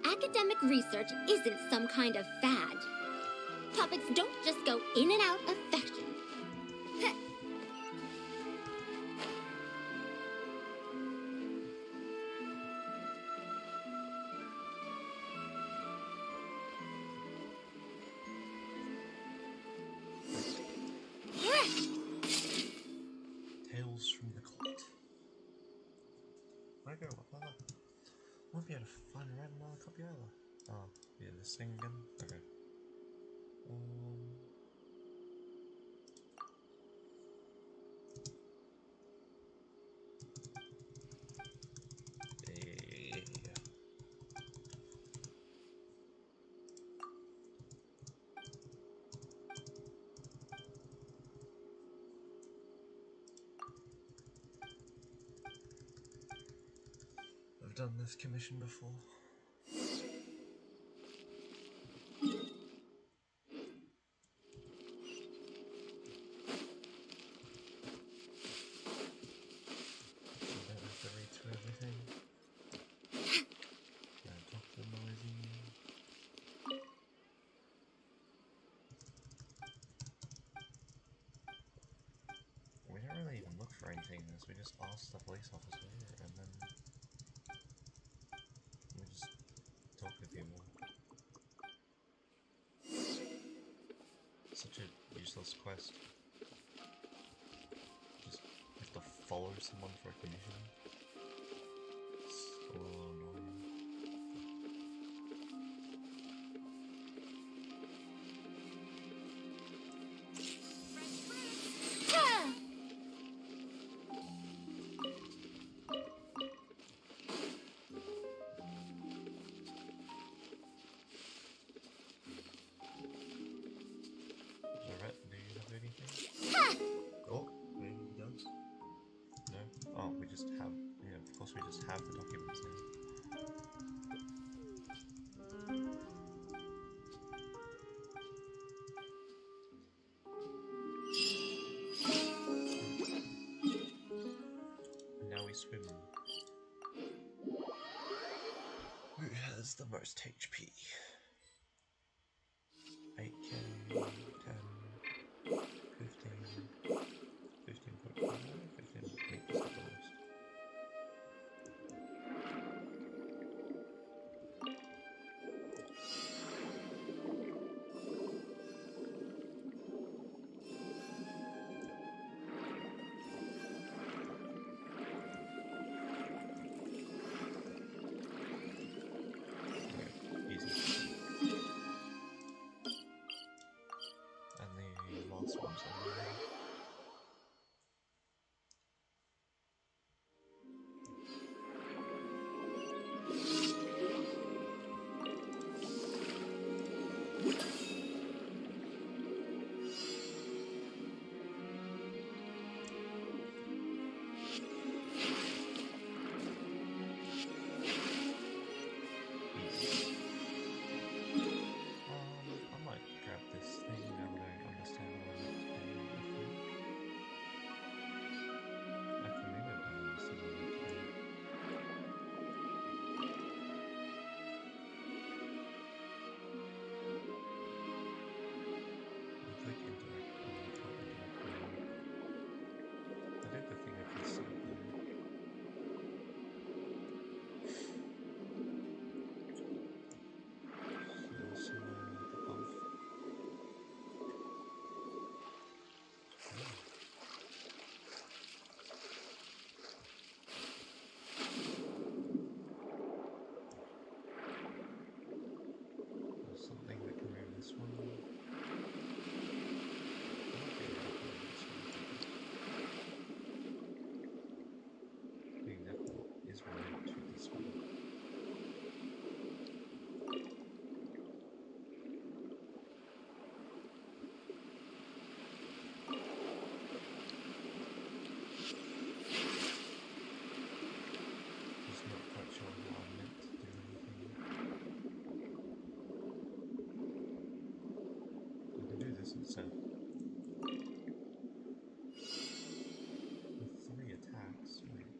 Academic research isn't some kind of fad. Topics don't just go in and out of fashion. Tales from the Cult. Where go? What the? Won't be able to find a random another copy either. Oh, yeah, this thing again? Okay. Yeah. I've done this commission before. Everything. Talk to the noisy. We don't really even look for anything in this, we just ask the police officer and then we just talk to people. Such a useless quest. Just have to follow someone for a commission. It's a little annoying. Alright, do you have anything? Oh, maybe he does. No? Oh, we just have, yeah, of course we just have the documents now. And now we swim. Who has the most HP? 8k, 10, 15, 15.5, 15, wait, that's not the lowest. Okay, easy. And the last one's on the way. I might grab this thing now that I understand what I'm meant to do. Actually, maybe I don't understand what I'm meant to do. I'll click interact. I can't interact now. I did the thing I can see there. Somewhere like above. There's something that can move this one. Okay, I can move this one. I think that is related to this one. Just not quite sure how I'm meant to do anything. I can do this instead. With 3 attacks. Wait.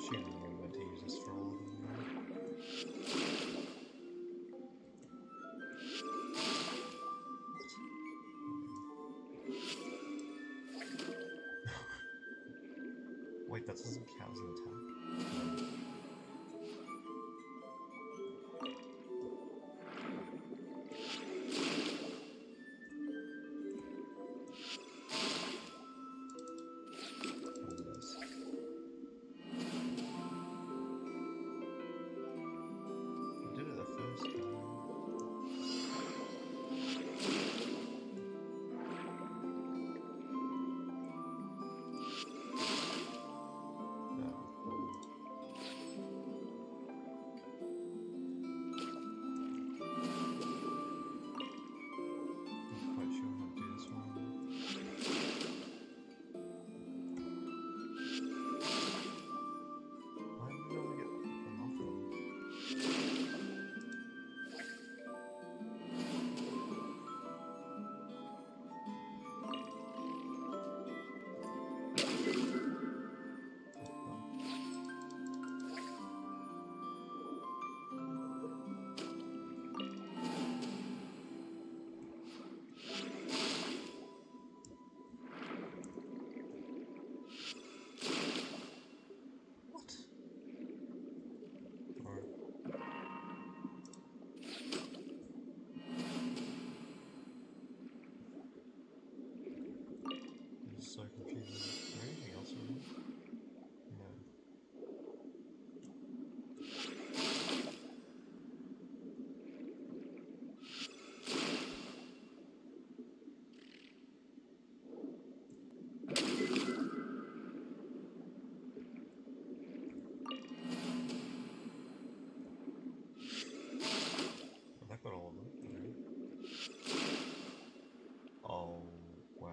assuming we're going to use this for all of them. Wait, that doesn't count as an attack? So confusing. Is there anything else around? No. Well, that got all of them. Okay. Oh, wow.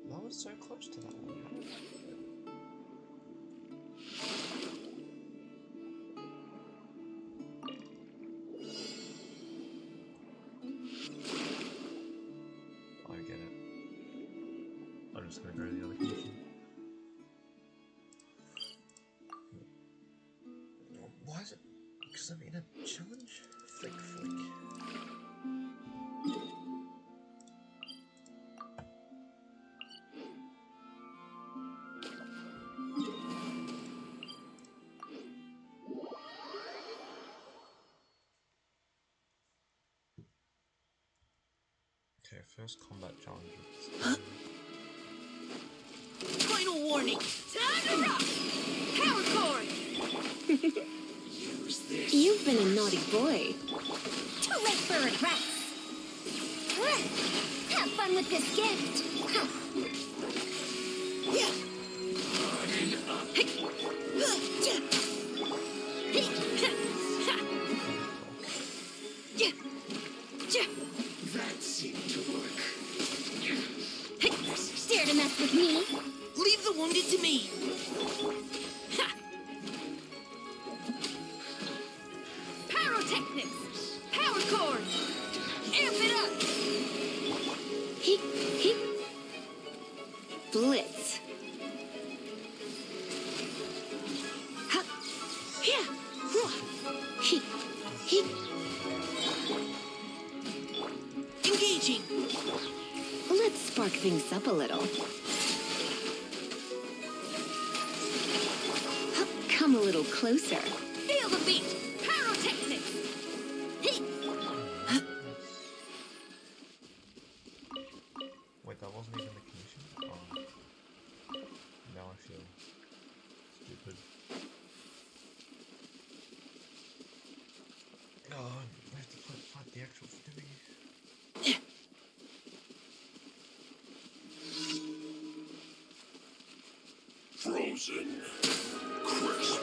That was so close to that one. How did I get it? I get it. I'm just gonna go to the other condition. Why is it? Because I'm in a challenge? Flick flick. Okay, first combat challenge. Final warning! Time to rock! Power cord! Use this. You've been a naughty boy. Too late for regrets. Have fun with this gift. That seemed to work. Dare to mess with me? Leave the wounded to me. Pyrotechnics! Power cord! Amp it up! He. Blitz. Ha. Yeah. He. Engaging! Let's spark things up a little. Come a little closer. Feel the beat! Pyrotechnics! Wait, that wasn't even the condition? Oh. Now I feel stupid. Oh, I have to fight the actual thing. Frozen. Crisp.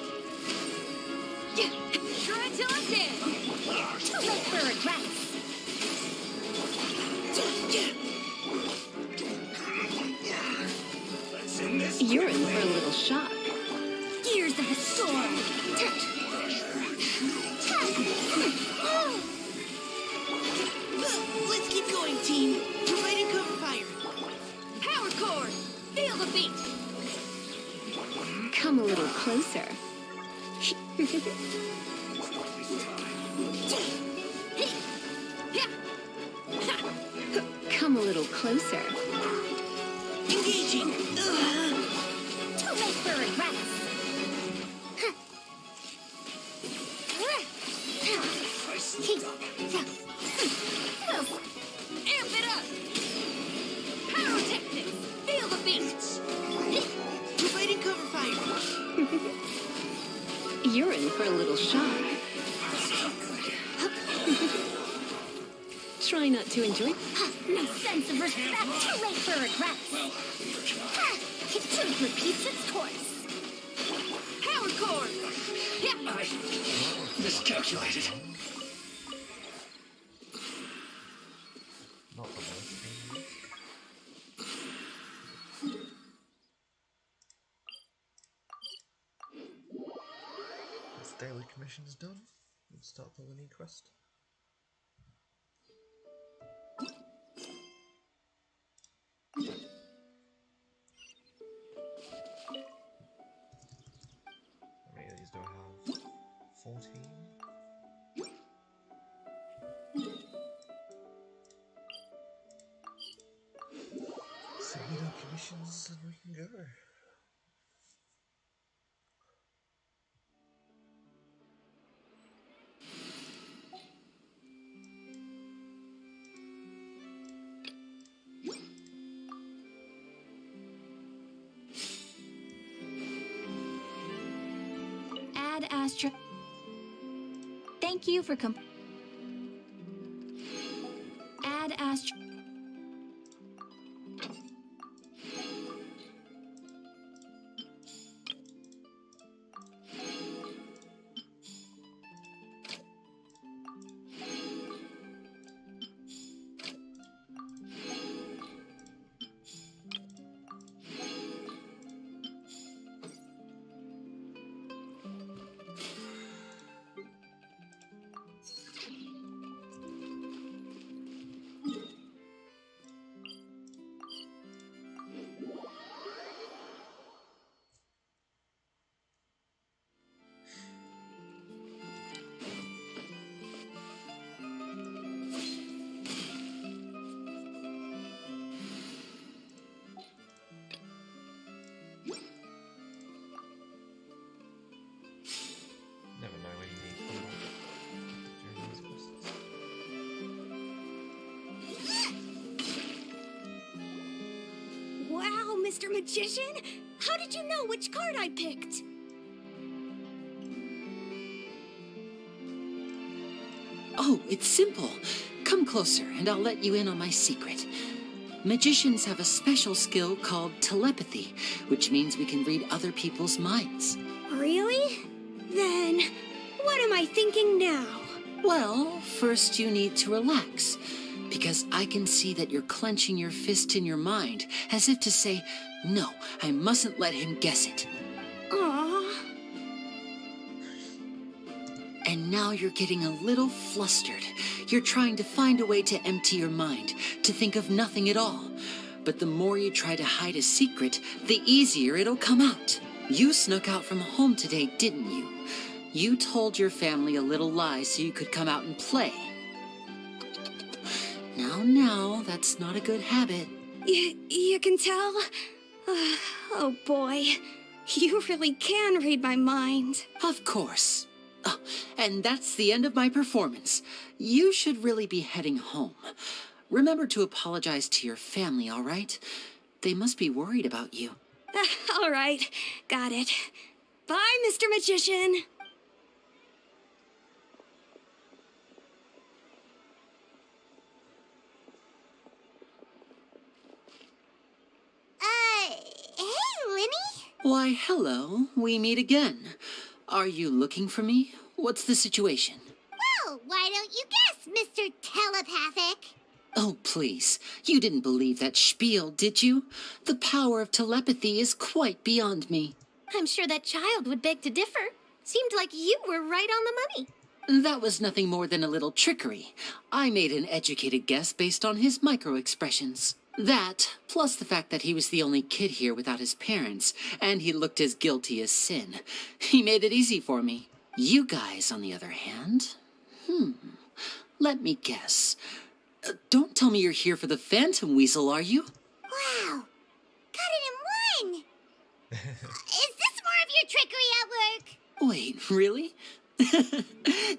Try till I'm dead. Too late for regrets. Let's end this. You're in for a little shock. Gears forces of the storm. Let's keep going, team. Providing cover fire. Power core. Feel the beat. Come a little closer. Come a little closer. Engaging. Too late for regrets. Amp it up. Pyrotechnics. Feel the beat. Providing cover fire. You're in for a little shock. Try not to enjoy. No sense of respect. Too late for regrets. Truth repeats its course. Power core. Miscalculated. Not the worst thing. This daily commission is done. Let's start the Lyney quest. How many of these do I have? 14? Submit our commissions and we can go. Ad Astra. Thank you for Ad Astra. Never know when you need combat during these quests. Wow, Mr. Magician! How did you know which card I picked? Oh, it's simple. Come closer, and I'll let you in on my secret. Magicians have a special skill called telepathy, which means we can read other people's minds. Really? Then, what am I thinking now? Well, first you need to relax, because I can see that you're clenching your fist in your mind, as if to say, no, I mustn't let him guess it. Aww. And now you're getting a little flustered. You're trying to find a way to empty your mind, to think of nothing at all. But the more you try to hide a secret, the easier it'll come out. You snuck out from home today, didn't you? You told your family a little lie so you could come out and play. Now, that's not a good habit. You can tell? Oh boy, you really can read my mind. Of course. Oh, and that's the end of my performance. You should really be heading home. Remember to apologize to your family, all right? They must be worried about you. All right, got it. Bye, Mr. Magician. Hey, Lyney? Why, hello. We meet again. Are you looking for me? What's the situation? Well, why don't you guess, Mr. Telepathic? Oh, please. You didn't believe that spiel, did you? The power of telepathy is quite beyond me. I'm sure that child would beg to differ. Seemed like you were right on the money. That was nothing more than a little trickery. I made an educated guess based on his micro-expressions. That, plus the fact that he was the only kid here without his parents, and he looked as guilty as sin. He made it easy for me. You guys, on the other hand... Let me guess. Don't tell me you're here for the Phantom Weasel, are you? Wow. Got it in one. Is this more of your trickery at work? Wait, really?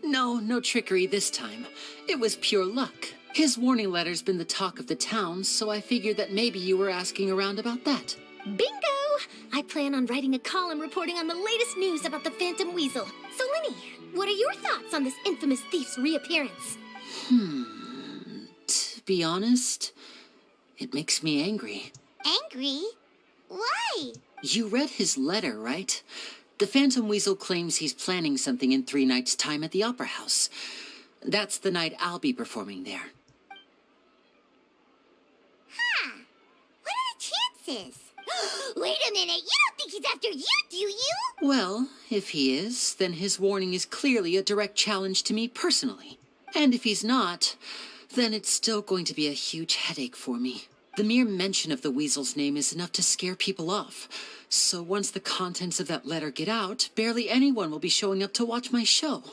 No trickery this time. It was pure luck. His warning letter's been the talk of the town, so I figured that maybe you were asking around about that. Bingo! I plan on writing a column reporting on the latest news about the Phantom Weasel. So, Lyney, what are your thoughts on this infamous thief's reappearance? To be honest, it makes me angry. Angry? Why? You read his letter, right? The Phantom Weasel claims he's planning something in 3 nights' time at the Opera House. That's the night I'll be performing there. Huh. What are the chances? Wait a minute, you don't think he's after you, do you? Well, if he is, then his warning is clearly a direct challenge to me personally. And if he's not, then it's still going to be a huge headache for me. The mere mention of the Weasel's name is enough to scare people off. So once the contents of that letter get out, barely anyone will be showing up to watch my show.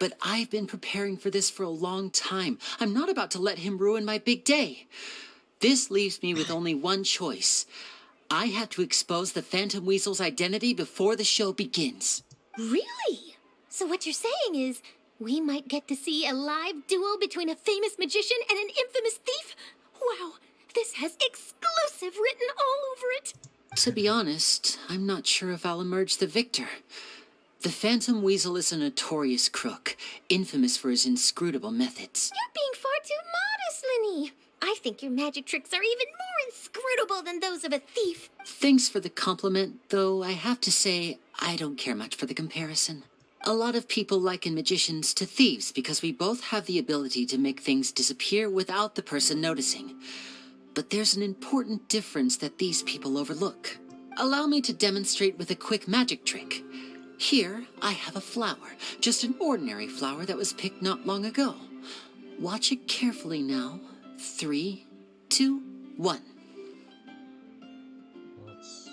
But I've been preparing for this for a long time. I'm not about to let him ruin my big day. This leaves me with only one choice. I have to expose the Phantom Weasel's identity before the show begins. Really? So what you're saying is, we might get to see a live duel between a famous magician and an infamous thief? Wow, this has exclusive written all over it. To be honest, I'm not sure if I'll emerge the victor. The Phantom Weasel is a notorious crook, infamous for his inscrutable methods. You're being far too modest, Lyney. I think your magic tricks are even more inscrutable than those of a thief. Thanks for the compliment, though I have to say I don't care much for the comparison. A lot of people liken magicians to thieves because we both have the ability to make things disappear without the person noticing. But there's an important difference that these people overlook. Allow me to demonstrate with a quick magic trick. Here, I have a flower, just an ordinary flower that was picked not long ago. Watch it carefully now. 3, 2, 1. Let's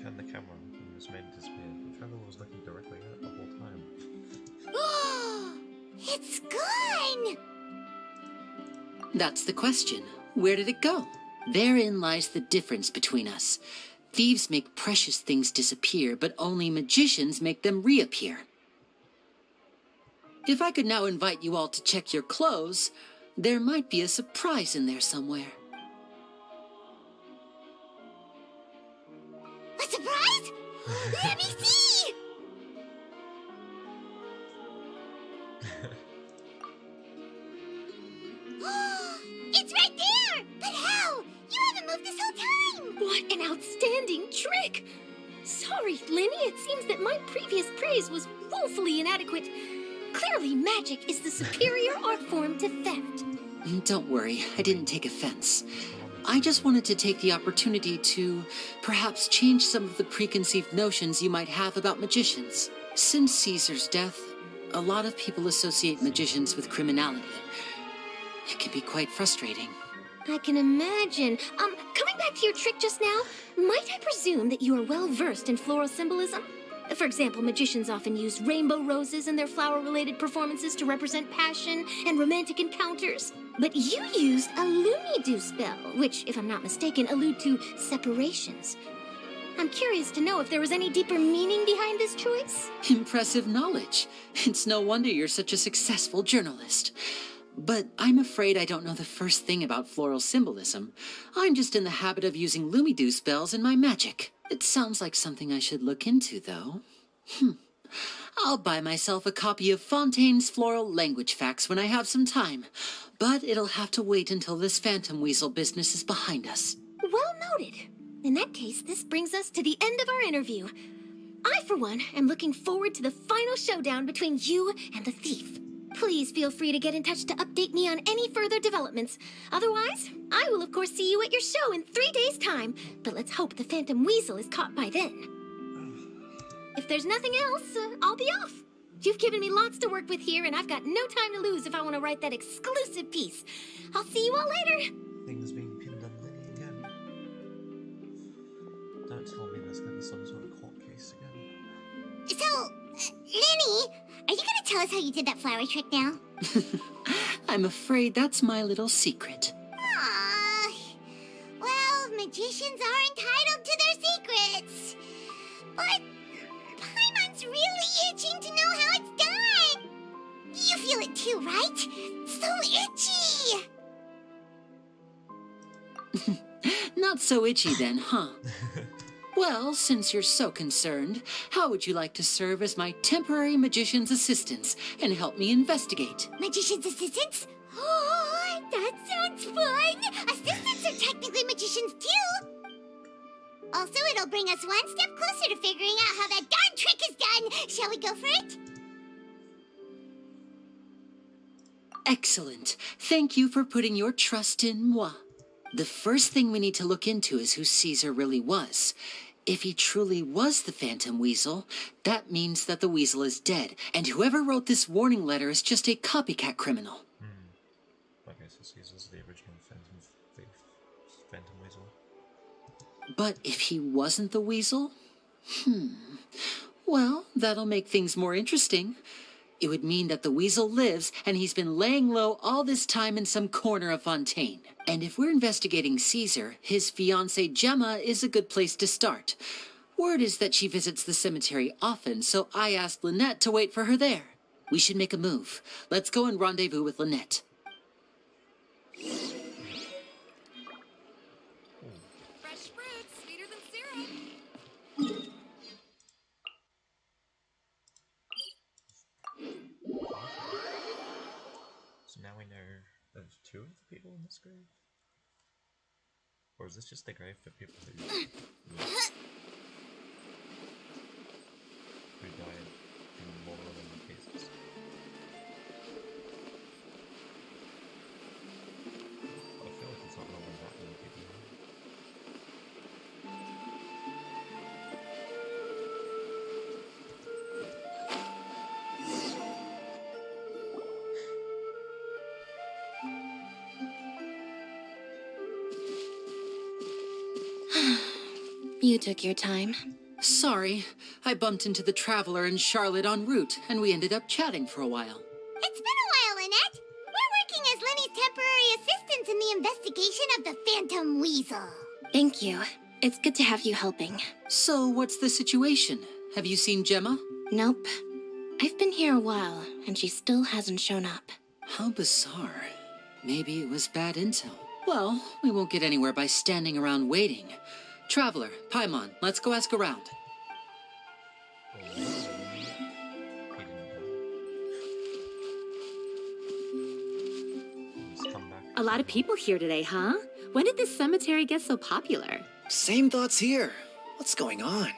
turn the camera and just made it disappear. The traveler was looking directly at it the whole time. It's gone! That's the question. Where did it go? Therein lies the difference between us. Thieves make precious things disappear, but only magicians make them reappear. If I could now invite you all to check your clothes, there might be a surprise in there somewhere. A surprise? Let me see! It's right there! But how? You haven't moved this whole time! What an outstanding trick! Sorry, Lyney, it seems that my previous praise was woefully inadequate. Clearly, magic is the superior art form to theft. Don't worry, I didn't take offense. I just wanted to take the opportunity to perhaps change some of the preconceived notions you might have about magicians. Since Caesar's death, a lot of people associate magicians with criminality. It can be quite frustrating. I can imagine. Coming back to your trick just now, might I presume that you are well versed in floral symbolism? For example, magicians often use rainbow roses in their flower-related performances to represent passion and romantic encounters. But you used a Lumi-Do spell, which, if I'm not mistaken, allude to separations. I'm curious to know if there was any deeper meaning behind this choice. Impressive knowledge. It's no wonder you're such a successful journalist. But I'm afraid I don't know the first thing about floral symbolism. I'm just in the habit of using Lumi-Do spells in my magic. It sounds like something I should look into, though. I'll buy myself a copy of Fontaine's Floral Language Facts when I have some time. But it'll have to wait until this Phantom Weasel business is behind us. Well noted. In that case, this brings us to the end of our interview. I, for one, am looking forward to the final showdown between you and the thief. Please feel free to get in touch to update me on any further developments. Otherwise, I will of course see you at your show in 3 days' time. But let's hope the Phantom Weasel is caught by then. If there's nothing else, I'll be off. You've given me lots to work with here, and I've got no time to lose if I want to write that exclusive piece. I'll see you all later. Things being pinned on Lyney again. Don't tell me there's gonna be some sort of court case again. So, Lyney, are you gonna tell us how you did that flower trick now? I'm afraid that's my little secret. Aww. Well, magicians are entitled to their secrets. But Paimon's really itching to know how it's done. You feel it too, right? So itchy. Not so itchy then, huh? Well, since you're so concerned, how would you like to serve as my temporary magician's assistants and help me investigate? Magician's assistants? Oh, that sounds fun! Assistants are technically magicians too! Also, it'll bring us one step closer to figuring out how that darn trick is done! Shall we go for it? Excellent. Thank you for putting your trust in moi. The first thing we need to look into is who Caesar really was. If he truly was the Phantom Weasel, that means that the weasel is dead, and whoever wrote this warning letter is just a copycat criminal. Okay, so Caesar's the original Phantom Weasel. But if he wasn't the weasel? Well, that'll make things more interesting. It would mean that the weasel lives, and he's been laying low all this time in some corner of Fontaine. And if we're investigating Caesar, his fiancée Gemma is a good place to start. Word is that she visits the cemetery often, so I asked Lynette to wait for her there. We should make a move. Let's go and rendezvous with Lynette. Fresh fruit, sweeter than syrup. So now we know there's 2 of the people in this grave? Or is this just the grave for people who died in more than one cases? I feel like it's not normally that many people here. You took your time. Sorry, I bumped into the Traveler and Charlotte en route, and we ended up chatting for a while. It's been a while, Lynette. We're working as Lenny's temporary assistants in the investigation of the Phantom Weasel. Thank you. It's good to have you helping. So, what's the situation? Have you seen Gemma? Nope. I've been here a while, and she still hasn't shown up. How bizarre. Maybe it was bad intel. Well, we won't get anywhere by standing around waiting. Traveler, Paimon, let's go ask around. He didn't die. He's come back. A lot of people here today, huh? When did this cemetery get so popular? Same thoughts here. What's going on?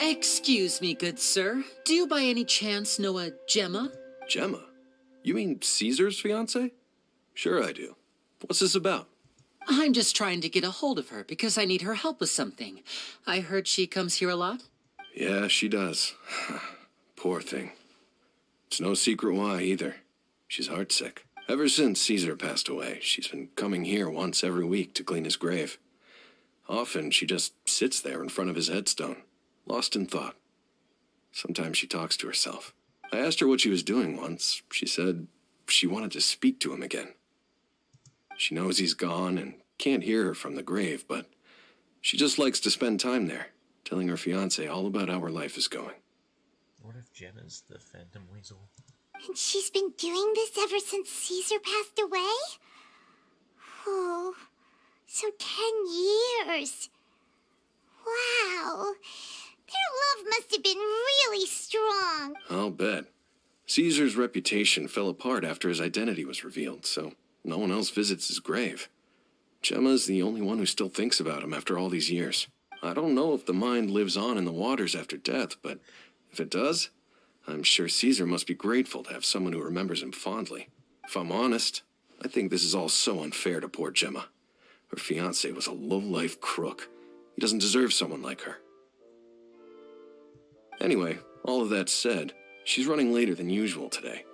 Excuse me, good sir. Do you by any chance know a Gemma? Gemma? You mean Caesar's fiancée? Sure I do. What's this about? I'm just trying to get a hold of her because I need her help with something. I heard she comes here a lot. Yeah, she does. Poor thing. It's no secret why either. She's heartsick. Ever since Caesar passed away, she's been coming here once every week to clean his grave. Often she just sits there in front of his headstone, lost in thought. Sometimes she talks to herself. I asked her what she was doing once. She said she wanted to speak to him again. She knows he's gone and can't hear her from the grave, but she just likes to spend time there, telling her fiancé all about how her life is going. What if Gemma's the Phantom Weasel? And she's been doing this ever since Caesar passed away? Oh, so 10 years. Wow. Their love must have been really strong. I'll bet. Caesar's reputation fell apart after his identity was revealed, so no one else visits his grave. Gemma's the only one who still thinks about him after all these years. I don't know if the mind lives on in the waters after death, but if it does, I'm sure Caesar must be grateful to have someone who remembers him fondly. If I'm honest, I think this is all so unfair to poor Gemma. Her fiancé was a low-life crook. He doesn't deserve someone like her. Anyway, all of that said, she's running later than usual today.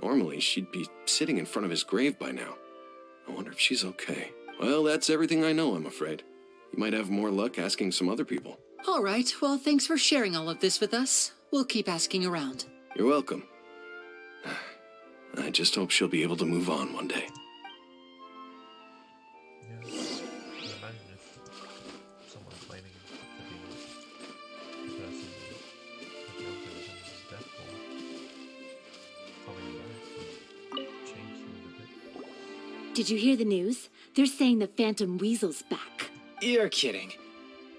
Normally, she'd be sitting in front of his grave by now. I wonder if she's okay. Well, that's everything I know, I'm afraid. You might have more luck asking some other people. All right, well, thanks for sharing all of this with us. We'll keep asking around. You're welcome. I just hope she'll be able to move on one day. Yeah, I can imagine if someone claiming to be the person that killed his death will coming back would change things a bit. Did you hear the news? They're saying the Phantom Weasel's back. You're kidding.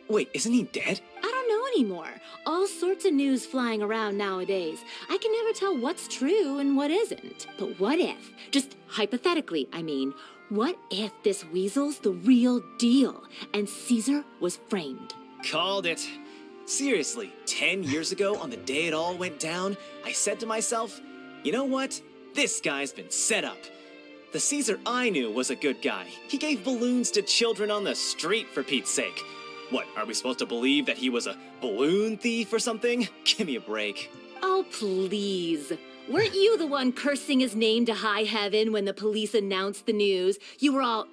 Wait, isn't he dead? I don't know anymore. All sorts of news flying around nowadays. I can never tell what's true and what isn't. But what if, just hypothetically, I mean, what if this weasel's the real deal and Caesar was framed? Called it. Seriously, 10 years ago, on the day it all went down, I said to myself, you know what? This guy's been set up. The Caesar I knew was a good guy. He gave balloons to children on the street, for Pete's sake. What, are we supposed to believe that he was a balloon thief or something? Give me a break. Oh, please. Weren't you the one cursing his name to high heaven when the police announced the news? You were all,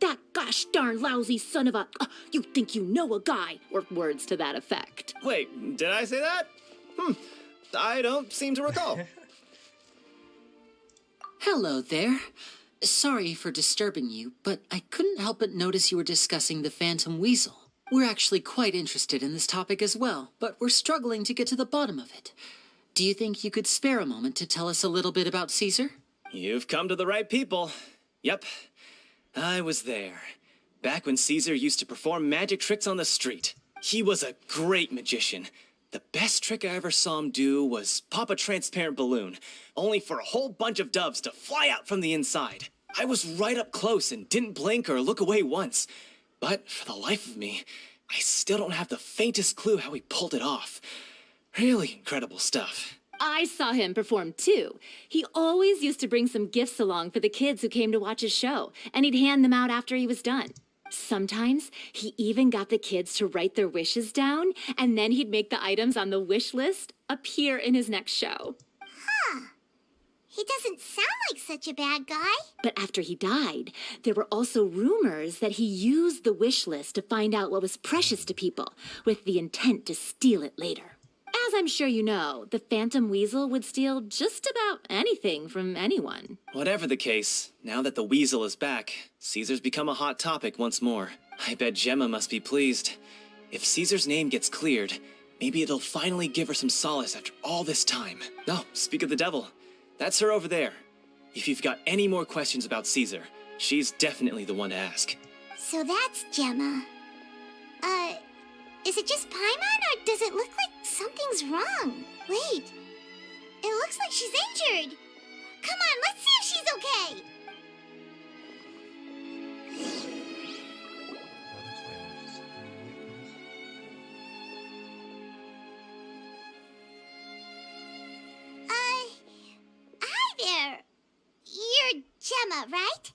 that gosh darn lousy son of a, you think you know a guy, or words to that effect. Wait, did I say that? I don't seem to recall. Hello there. Sorry for disturbing you, but I couldn't help but notice you were discussing the Phantom Weasel. We're actually quite interested in this topic as well, but we're struggling to get to the bottom of it. Do you think you could spare a moment to tell us a little bit about Caesar? You've come to the right people. Yep, I was there. Back when Caesar used to perform magic tricks on the street. He was a great magician. The best trick I ever saw him do was pop a transparent balloon, only for a whole bunch of doves to fly out from the inside. I was right up close and didn't blink or look away once. But for the life of me, I still don't have the faintest clue how he pulled it off. Really incredible stuff. I saw him perform too. He always used to bring some gifts along for the kids who came to watch his show, and he'd hand them out after he was done. Sometimes he even got the kids to write their wishes down, and then he'd make the items on the wish list appear in his next show. He doesn't sound like such a bad guy. But after he died, there were also rumors that he used the wish list to find out what was precious to people, with the intent to steal it later. As I'm sure you know, the Phantom Weasel would steal just about anything from anyone. Whatever the case, now that the Weasel is back, Caesar's become a hot topic once more. I bet Gemma must be pleased. If Caesar's name gets cleared, maybe it'll finally give her some solace after all this time. Oh, speak of the devil. That's her over there. If you've got any more questions about Caesar, she's definitely the one to ask. So that's Gemma. Is it just Paimon, or does it look like something's wrong? Wait, it looks like she's injured. Come on, let's see if she's okay. Hi there. You're Gemma, right?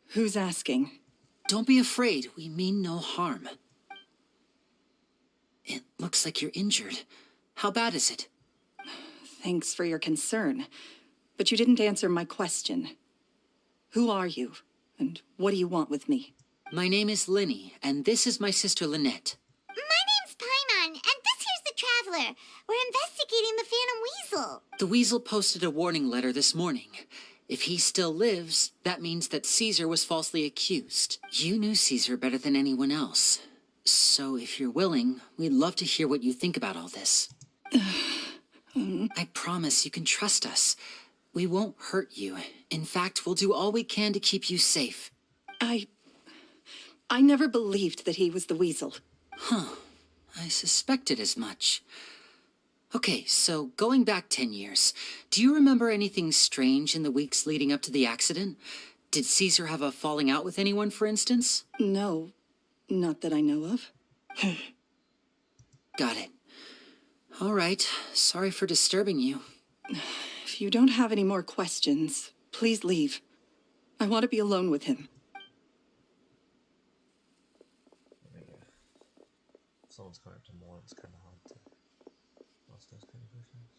Who's asking? Don't be afraid, we mean no harm. It looks like you're injured. How bad is it? Thanks for your concern, but you didn't answer my question. Who are you, and what do you want with me? My name is Lyney, and this is my sister Lynette. My name's Paimon, and this here's the Traveler. We're investigating the Phantom Weasel. The Weasel posted a warning letter this morning. If he still lives, that means that Caesar was falsely accused. You knew Caesar better than anyone else. So if you're willing, we'd love to hear what you think about all this. I promise you can trust us. We won't hurt you. In fact, we'll do all we can to keep you safe. I never believed that he was the Weasel. Huh. I suspected as much. Okay, so going back 10 years, do you remember anything strange in the weeks leading up to the accident? Did Caesar have a falling out with anyone, for instance? No, not that I know of. Got it. All right. Sorry for disturbing you. If you don't have any more questions, please leave. I want to be alone with him. Someone's coming up to more, it's kind of hard to ask those kind of questions.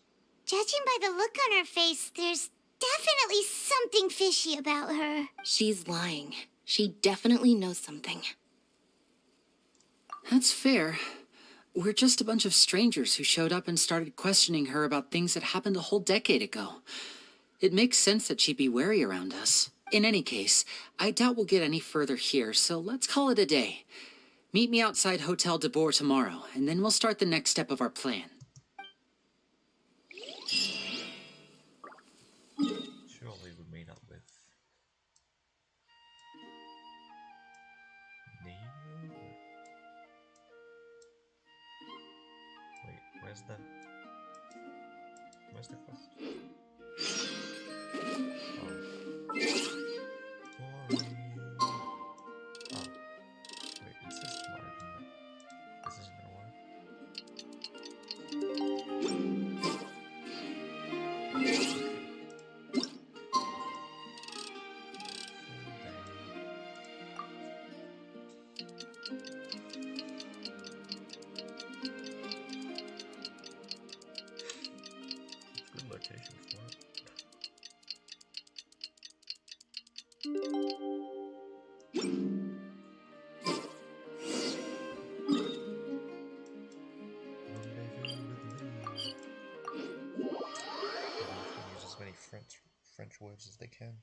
Judging by the look on her face, there's definitely something fishy about her. She's lying. She definitely knows something. That's fair. We're just a bunch of strangers who showed up and started questioning her about things that happened a whole decade ago. It makes sense that she'd be wary around us. In any case, I doubt we'll get any further here, so let's call it a day. Meet me outside Hotel de Boer tomorrow, and then we'll start the next step of our plan. Surely we meet up with Neo? Wait, where's the quest? Oh. Boring. Oh. Wait, it says tomorrow, doesn't it? This isn't gonna work. Good location for it. Use as many French words as they can.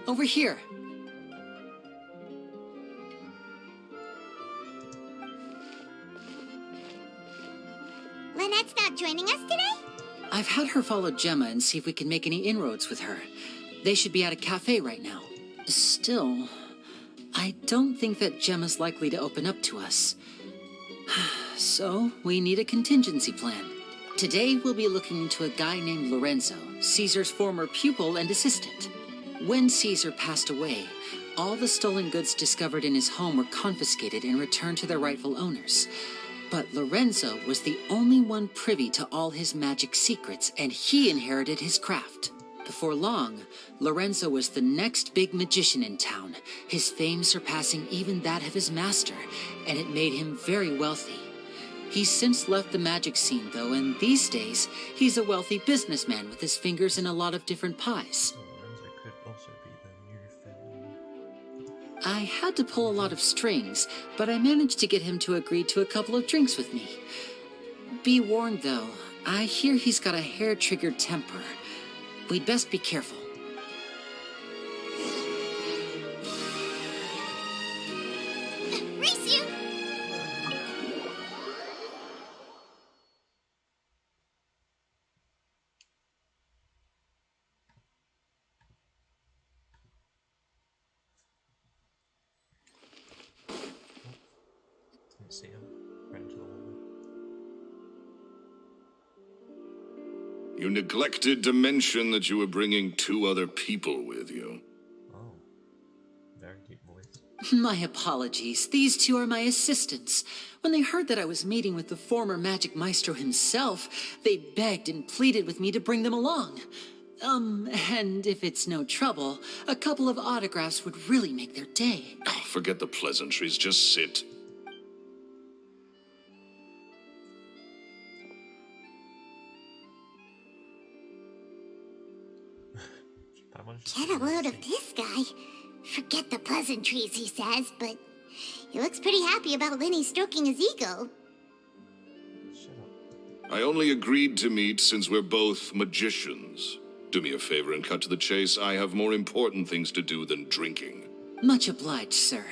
Over here. Lynette's not joining us today? I've had her follow Gemma and see if we can make any inroads with her. They should be at a cafe right now. Still, I don't think that Gemma's likely to open up to us. So, we need a contingency plan. Today, we'll be looking into a guy named Lorenzo, Caesar's former pupil and assistant. When Caesar passed away, all the stolen goods discovered in his home were confiscated and returned to their rightful owners. But Lorenzo was the only one privy to all his magic secrets, and he inherited his craft. Before long, Lorenzo was the next big magician in town, his fame surpassing even that of his master, and it made him very wealthy. He's since left the magic scene, though, and these days, he's a wealthy businessman with his fingers in a lot of different pies. Lorenzo could also be the new film. I had to pull a lot of strings, but I managed to get him to agree to a couple of drinks with me. Be warned, though, I hear he's got a hair-triggered temper. We'd best be careful. Race you! Didn't see him. Ran into the hallway. You neglected to mention that you were bringing 2 other people with you. Oh. Very deep voice. My apologies. These 2 are my assistants. When they heard that I was meeting with the former magic maestro himself, they begged and pleaded with me to bring them along. And if it's no trouble, a couple of autographs would really make their day. Oh, forget the pleasantries. Just sit. Get a load of this guy. Forget the pleasantries, he says, but he looks pretty happy about Lyney stroking his ego. Shut up. I only agreed to meet since we're both magicians. Do me a favor and cut to the chase. I have more important things to do than drinking. Much obliged, sir.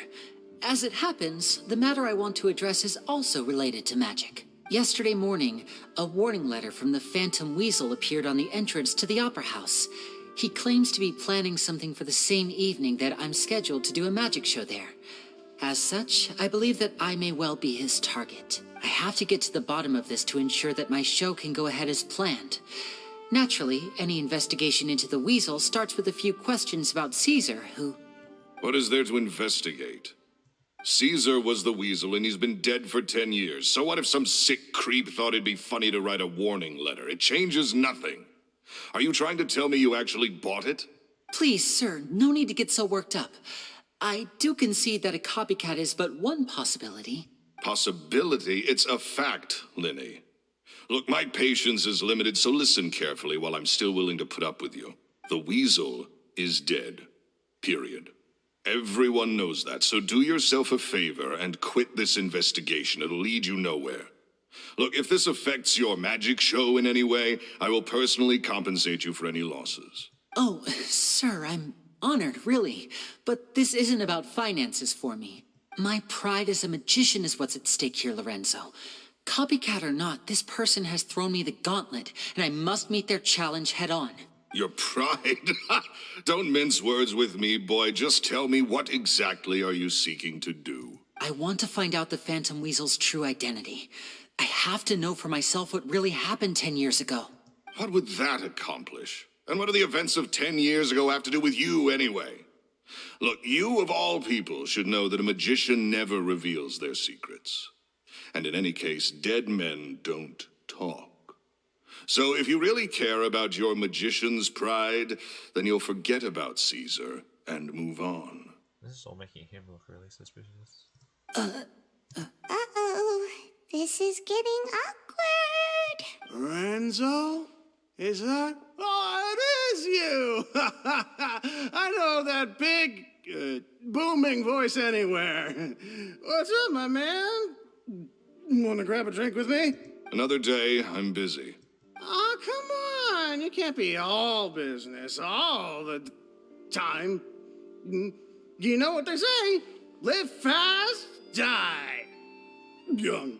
As it happens, the matter I want to address is also related to magic. Yesterday morning, a warning letter from the Phantom Weasel appeared on the entrance to the Opera House. He claims to be planning something for the same evening that I'm scheduled to do a magic show there. As such, I believe that I may well be his target. I have to get to the bottom of this to ensure that my show can go ahead as planned. Naturally, any investigation into the Weasel starts with a few questions about Caesar, who... What is there to investigate? Caesar was the Weasel, and he's been dead for 10 years. So what if some sick creep thought it'd be funny to write a warning letter? It changes nothing. Are you trying to tell me you actually bought it? Please, sir, no need to get so worked up. I do concede that a copycat is but one possibility. Possibility? It's a fact, Lyney. Look, my patience is limited, so listen carefully while I'm still willing to put up with you. The Weasel is dead. Period. Everyone knows that, so do yourself a favor and quit this investigation. It'll lead you nowhere. Look, if this affects your magic show in any way, I will personally compensate you for any losses. Oh, sir, I'm honored, really. But this isn't about finances for me. My pride as a magician is what's at stake here, Lorenzo. Copycat or not, this person has thrown me the gauntlet, and I must meet their challenge head on. Your pride? Don't mince words with me, boy. Just tell me, what exactly are you seeking to do? I want to find out the Phantom Weasel's true identity. I have to know for myself what really happened 10 years ago. What would that accomplish? And what do the events of 10 years ago have to do with you, anyway? Look, you of all people should know that a magician never reveals their secrets. And in any case, dead men don't talk. So if you really care about your magician's pride, then you'll forget about Caesar and move on. This is all making him look really suspicious. Uh-oh. This is getting awkward. Lorenzo? Is that? Oh, it is you! I know that big, booming voice anywhere. What's up, my man? Want to grab a drink with me? Another day, I'm busy. Oh, come on. You can't be all business all the time. You know what they say? Live fast, die young.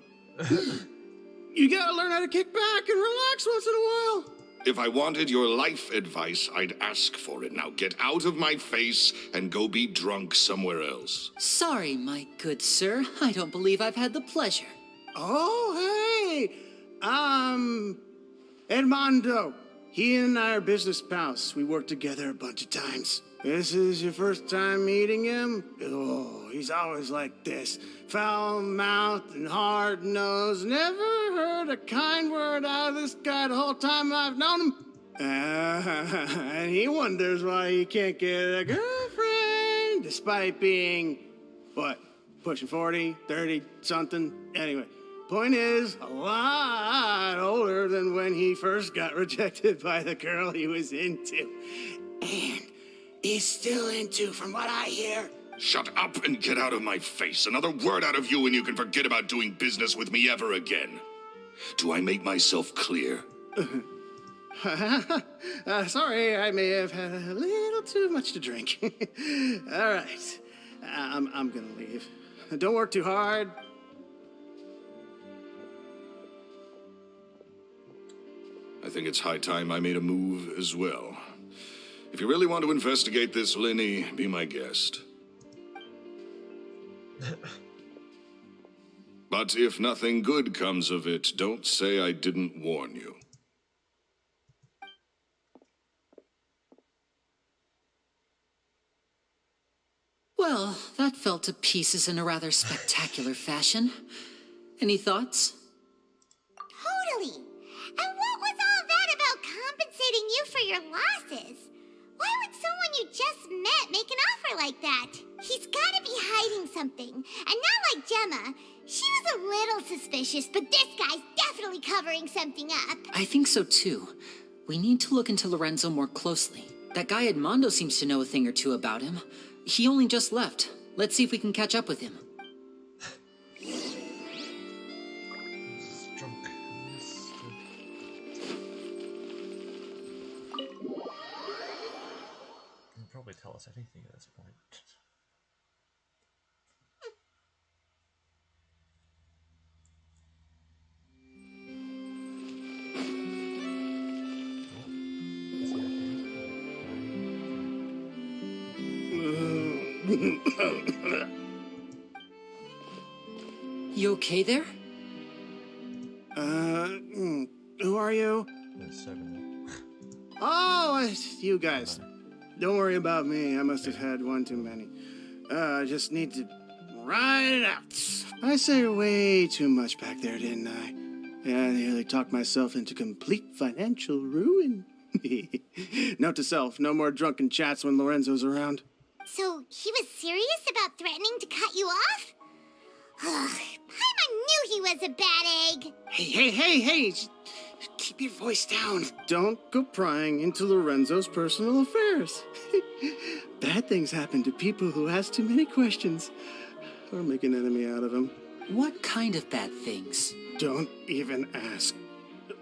You gotta learn how to kick back and relax once in a while. If I wanted your life advice, I'd ask for it. Now get out of my face and go be drunk somewhere else. Sorry, my good sir. I don't believe I've had the pleasure. Oh, hey. Edmondo. He and I are business pals. We worked together a bunch of times. This is your first time meeting him? Oh, he's always like this. Foul-mouthed and hard-nosed. Never heard a kind word out of this guy the whole time I've known him. And he wonders why he can't get a girlfriend, despite being, what, pushing 40, 30, something? Anyway. Point is, a lot older than when he first got rejected by the girl he was into. And he's still into, from what I hear. Shut up and get out of my face. Another word out of you and you can forget about doing business with me ever again. Do I make myself clear? Sorry, I may have had a little too much to drink. All right, I'm gonna leave. Don't work too hard. I think it's high time I made a move as well. If you really want to investigate this, Lyney, be my guest. But if nothing good comes of it, don't say I didn't warn you. Well, that fell to pieces in a rather spectacular fashion. Any thoughts? Totally. And what was all that about compensating you for your losses? Why would someone you just met make an offer like that? He's gotta be hiding something. And not like Gemma. She was a little suspicious, but this guy's definitely covering something up. I think so too. We need to look into Lorenzo more closely. That guy Edmondo seems to know a thing or two about him. He only just left. Let's see if we can catch up with him. Drunk. He'll probably tell us anything at this point. You okay there? Who are you? There's so many. Oh, it's you guys. Don't worry about me. I must have had one too many. I just need to ride it out. I said way too much back there, didn't I? Yeah, I nearly talked myself into complete financial ruin. Note to self, no more drunken chats when Lorenzo's around. So he was serious about threatening to cut you off? Ugh, Paimon knew he was a bad egg. Hey! Keep your voice down. Don't go prying into Lorenzo's personal affairs. Bad things happen to people who ask too many questions or make an enemy out of them. What kind of bad things? Don't even ask.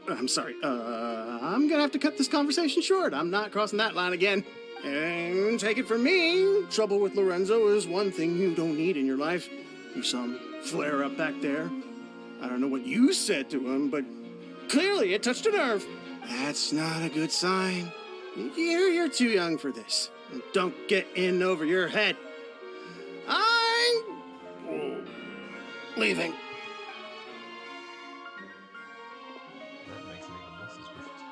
I'm sorry. I'm gonna have to cut this conversation short. I'm not crossing that line again. And take it from me, trouble with Lorenzo is one thing you don't need in your life. You saw him flare up back there. I don't know what you said to him, but clearly it touched a nerve. That's not a good sign. You're too young for this. Don't get in over your head. I'm leaving. That makes it even less suspicious.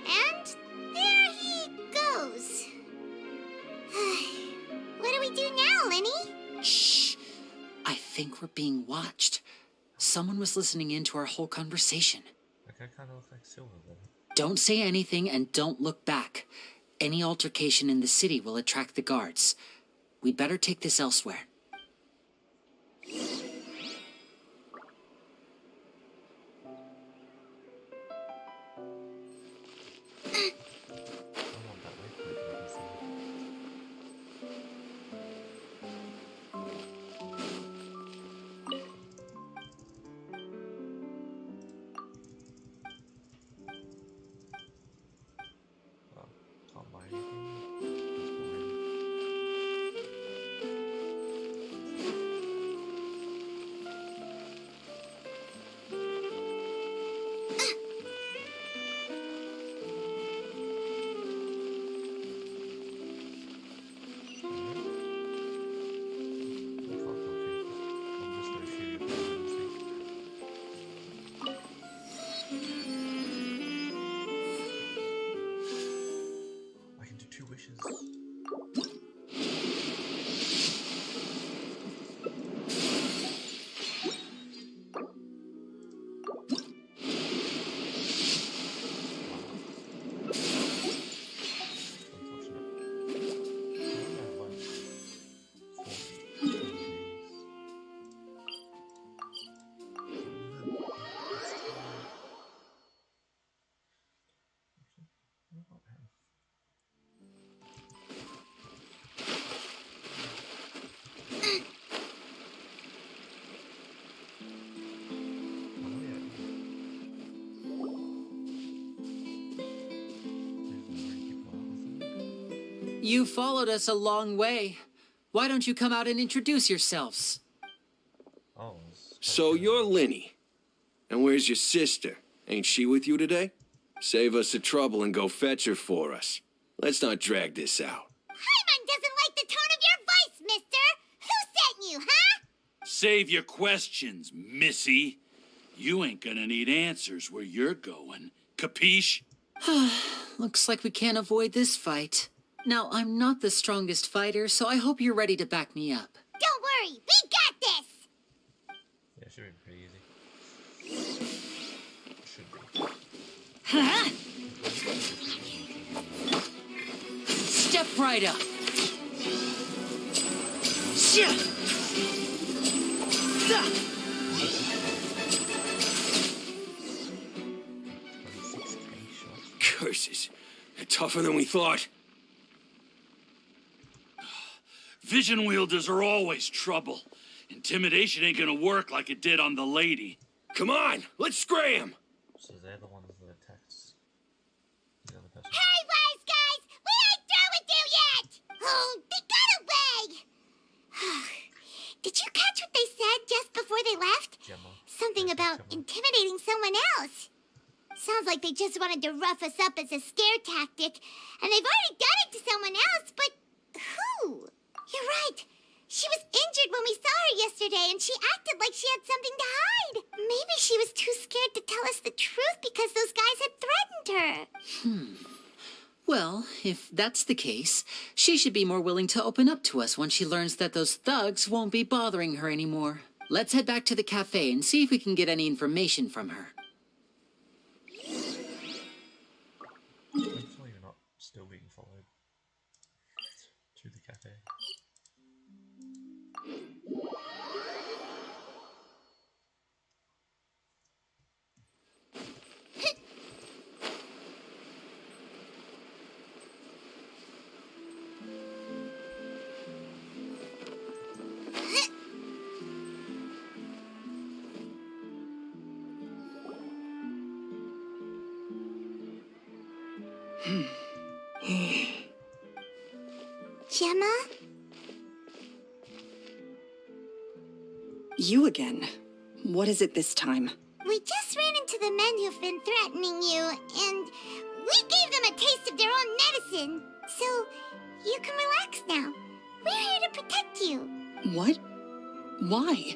And there he goes. What do we do now, Lyney? Shh! I think we're being watched. Someone was listening in to our whole conversation. Like, I kind of look like Silver then. Don't say anything and don't look back. Any altercation in the city will attract the guards. We'd better take this elsewhere. I want that waypoint to be seen. Well, can't buy anything. That's boring. I can't talk to you. I'm just gonna shoot you down and see. I can do 2 wishes. You followed us a long way. Why don't you come out and introduce yourselves? Oh, So you're Lyney. And where's your sister? Ain't she with you today? Save us the trouble and go fetch her for us. Let's not drag this out. Paimon doesn't like the tone of your voice, mister. Who sent you, huh? Save your questions, missy. You ain't gonna need answers where you're going. Capiche? Looks like we can't avoid this fight. Now, I'm not the strongest fighter, so I hope you're ready to back me up. Don't worry, we got this. yeah, should be pretty easy. Should be. Step right up. Curses. They're tougher than we thought. Vision wielders are always trouble. Intimidation ain't gonna work like it did on the lady. Come on, let's scram! So they're the ones that attacked the other person. Hey, wise guys, we ain't through with you yet. Oh, they got away. Did you catch what they said just before they left? Gemma. Something about Gemma. intimidating someone else. Sounds like they just wanted to rough us up as a scare tactic, and they've already done it to someone else, but who? You're right. She was injured when we saw her yesterday, and she acted like she had something to hide. Maybe she was too scared to tell us the truth because those guys had threatened her. Well, if that's the case, she should be more willing to open up to us once she learns that those thugs won't be bothering her anymore. Let's head back to the cafe and see if we can get any information from her. Hopefully you're not still being followed to the cafe. Gemma? You again. What is it this time? We just ran into the men who've been threatening you, and we gave them a taste of their own medicine. So, you can relax now. We're here to protect you. What? Why?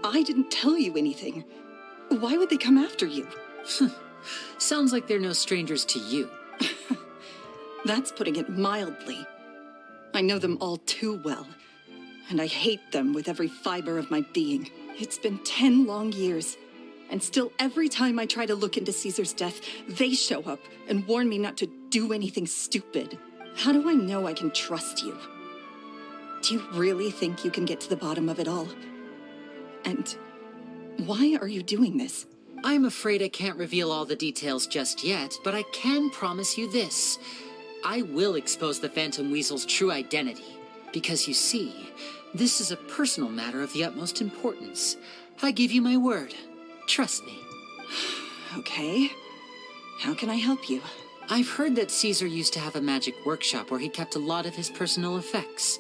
I didn't tell you anything. Why would they come after you? Sounds like they're no strangers to you. That's putting it mildly. I know them all too well, and I hate them with every fiber of my being. It's been 10 long years, and still every time I try to look into Caesar's death, they show up and warn me not to do anything stupid. How do I know I can trust you? Do you really think you can get to the bottom of it all? And why are you doing this? I'm afraid I can't reveal all the details just yet, but I can promise you this. I will expose the Phantom Weasel's true identity. Because you see, this is a personal matter of the utmost importance. I give you my word. Trust me. Okay. How can I help you? I've heard that Caesar used to have a magic workshop where he kept a lot of his personal effects.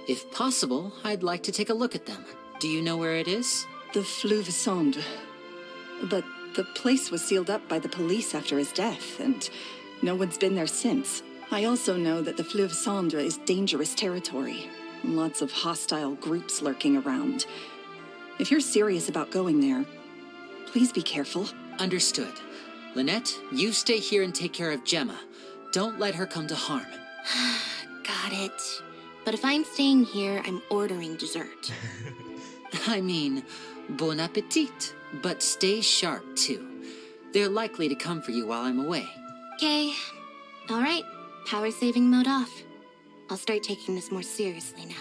If possible, I'd like to take a look at them. Do you know where it is? The Fleuve Sonde. But the place was sealed up by the police after his death, and no one's been there since. I also know that the Fleuve Sonde is dangerous territory. Lots of hostile groups lurking around. If you're serious about going there, please be careful. Understood. Lynette, you stay here and take care of Gemma. Don't let her come to harm. Got it. But if I'm staying here, I'm ordering dessert. I mean, bon appetit. But stay sharp, too. They're likely to come for you while I'm away. Okay. All right. Power saving mode off. I'll start taking this more seriously now.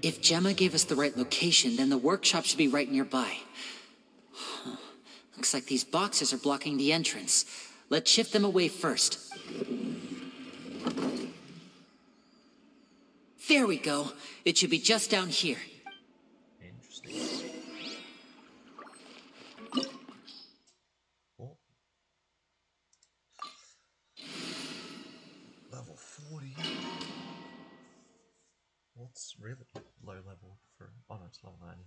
If Gemma gave us the right location, then the workshop should be right nearby. Looks like these boxes are blocking the entrance. Let's shift them away first. There we go. It should be just down here. Interesting. Oh. Level 40. What's really low level for... Oh no, it's level 90.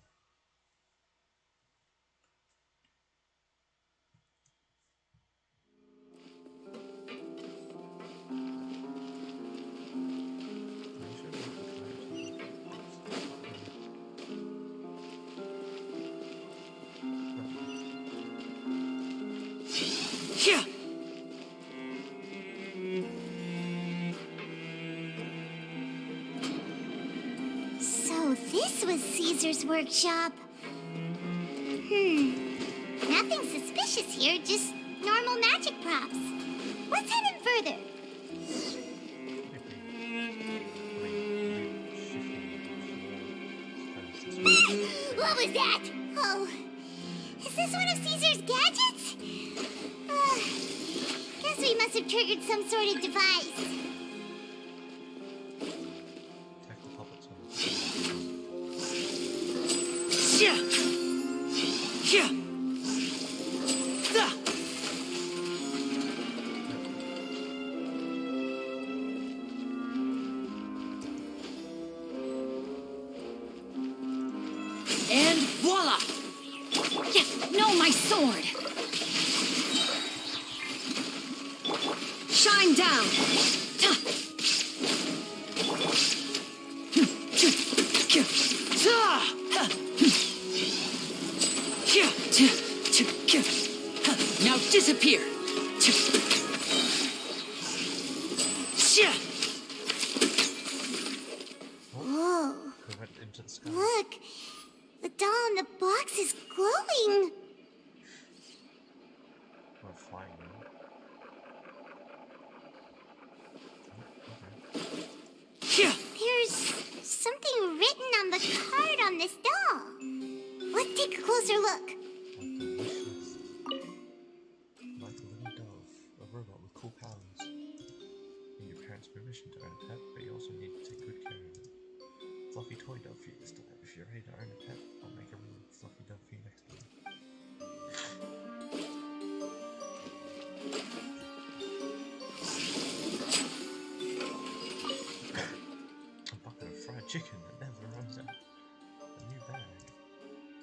Caesar's workshop. Nothing suspicious here, just normal magic props. Let's head in further. What was that? Oh, is this one of Caesar's gadgets? Guess we must have triggered some sort of device. And voila! No, my sword! Shine down! Now disappear! Whoa. We went into the sky. Look, the doll in the box is glowing. We're flying now. There's something written on the card on this doll. Let's take a closer look. Like a little dove, a robot with cool powers. You need your parents' permission to own a pet, but you also need to take good care of it. Fluffy toy dove for you this time. If you're ready to own a pet, I'll make a real fluffy dove for you next time. A bucket of fried chicken that never runs out. A new bag.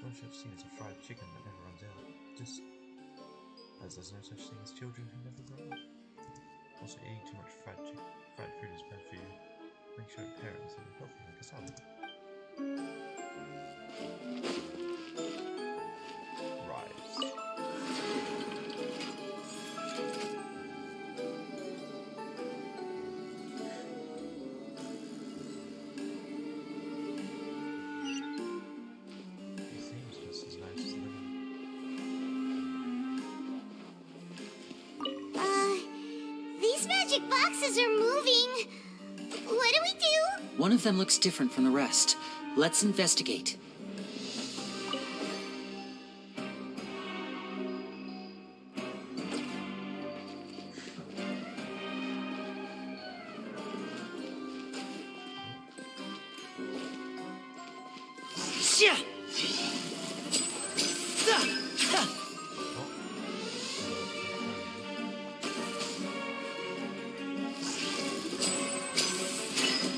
What you have seen is a fried chicken that never runs out. Just as there's no such thing as children who never grow up. Also, eating too much fried food is bad for you. Make sure your parents are healthy like a salad. Rise. He seems just as nice as living. These magic boxes are moving. What do we do? One of them looks different from the rest. Let's investigate.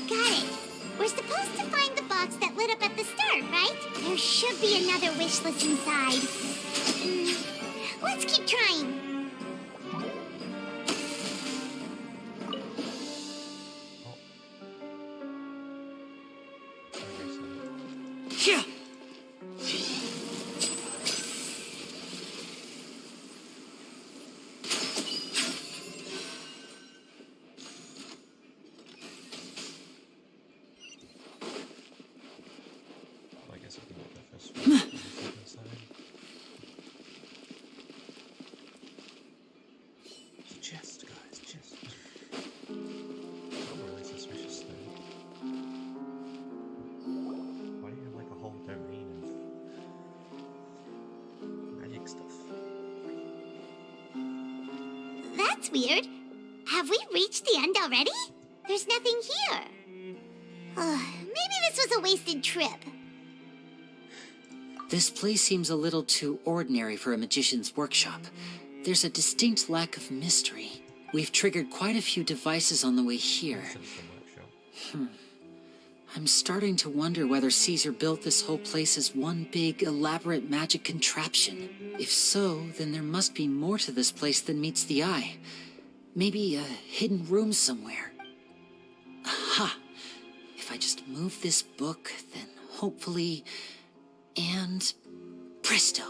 Got it. We're supposed to find the box that lit up at the start, right? There should be another wish list inside. Let's keep trying. I guess I can get that first inside. It's a chest, guys, chest. Not really suspicious though. Why do you have like a whole domain of magic stuff? That's weird. Have we reached the end already? There's nothing here. Maybe this was a wasted trip. This place seems a little too ordinary for a magician's workshop. There's a distinct lack of mystery. We've triggered quite a few devices on the way here. I'm starting to wonder whether Caesar built this whole place as one big, elaborate magic contraption. If so, then there must be more to this place than meets the eye. Maybe a hidden room somewhere. Aha! If I just move this book, then hopefully... And presto.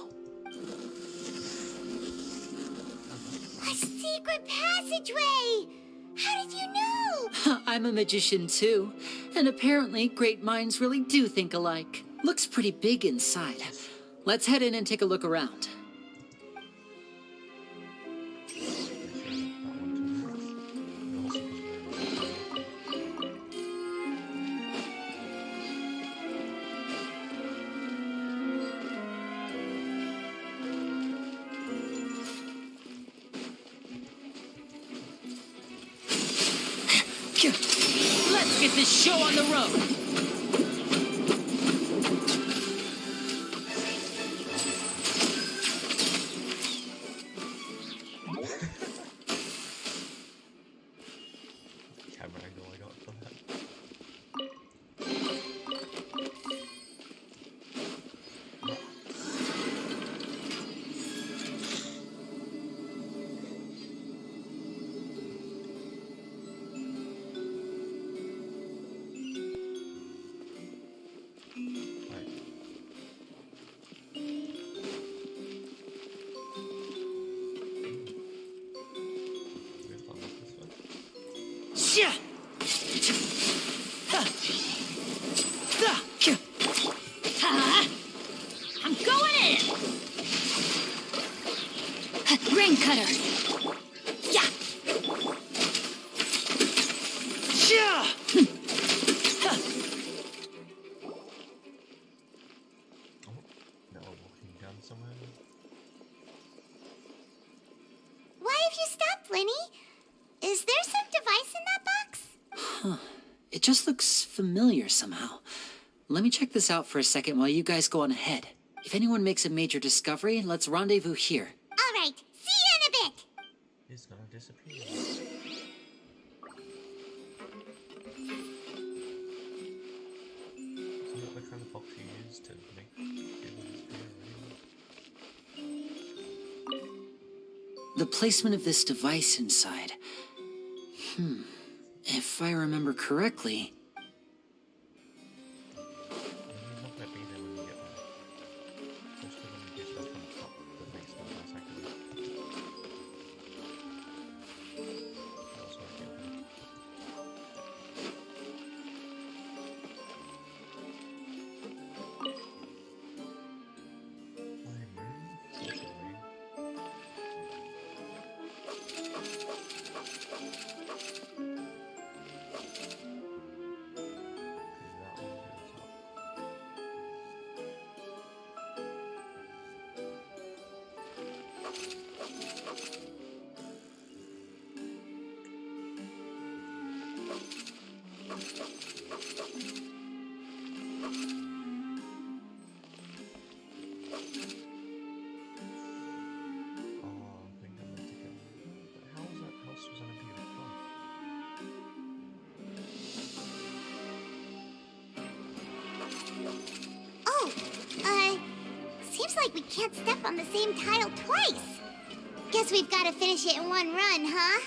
A secret passageway! How did you know? I'm a magician too, and apparently great minds really do think alike. Looks pretty big inside. Let's head in and take a look around. Let's get this show on the road. Camera angle I got for that. I'm going in! Rain cutter! Yeah! Now we're walking down somewhere. Why have you stopped, Lyney? Is there some device in that box? It just looks familiar somehow. Let me check this out for a second while you guys go on ahead. If anyone makes a major discovery, let's rendezvous here. All right, see you in a bit. It's gonna disappear. Isn't that the kind of box you use to make people disappear anyway? The placement of this device inside. If I remember correctly... It's not gonna be there when you get there. Just when you get stuff on top that makes the device activate. That's what I get there. Seems like we can't step on the same tile twice. Guess we've got to finish it in one run, huh?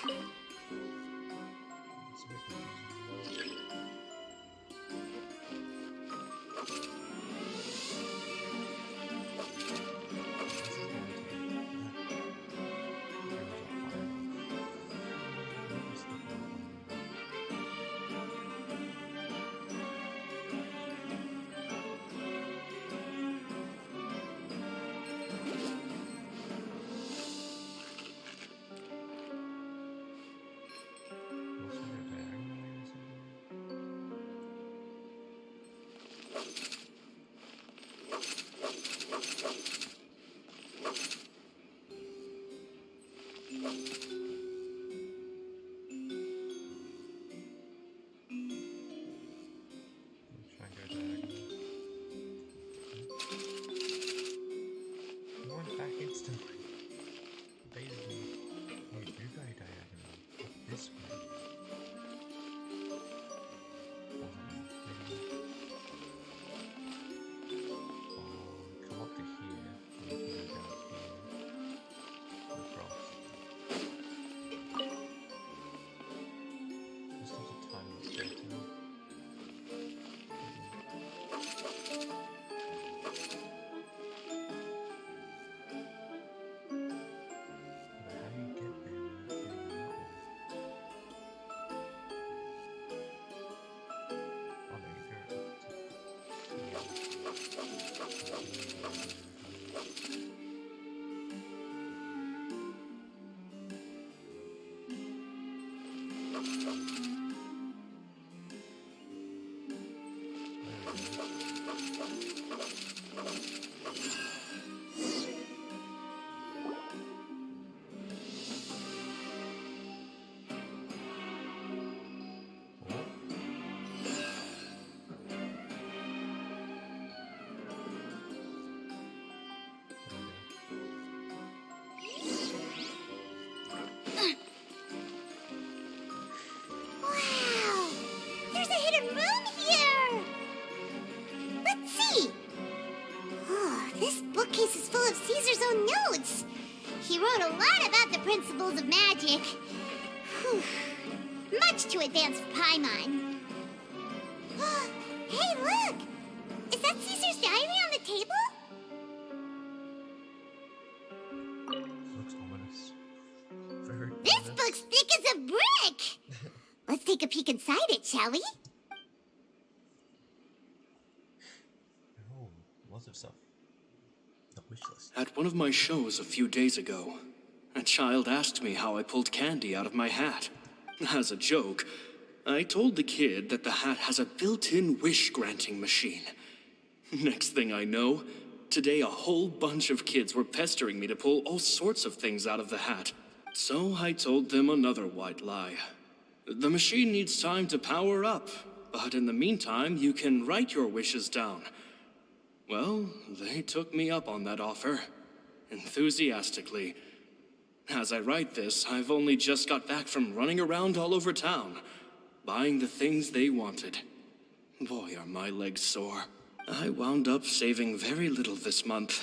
case is full of Caesar's own notes. He wrote a lot about the principles of magic. Whew. Much too advanced for Paimon. Hey, look! Is that Caesar's diary on the table? Looks ominous. Very This ominous. book's thick as a brick! Let's take a peek inside it, shall we? Oh, lots of stuff. The wish list. At one of my shows a few days ago, a child asked me how I pulled candy out of my hat. As a joke, I told the kid that the hat has a built-in wish-granting machine. Next thing I know, today a whole bunch of kids were pestering me to pull all sorts of things out of the hat. So I told them another white lie. The machine needs time to power up, but in the meantime, you can write your wishes down. Well, they took me up on that offer, enthusiastically. As I write this, I've only just got back from running around all over town, buying the things they wanted. Boy, are my legs sore. I wound up saving very little this month,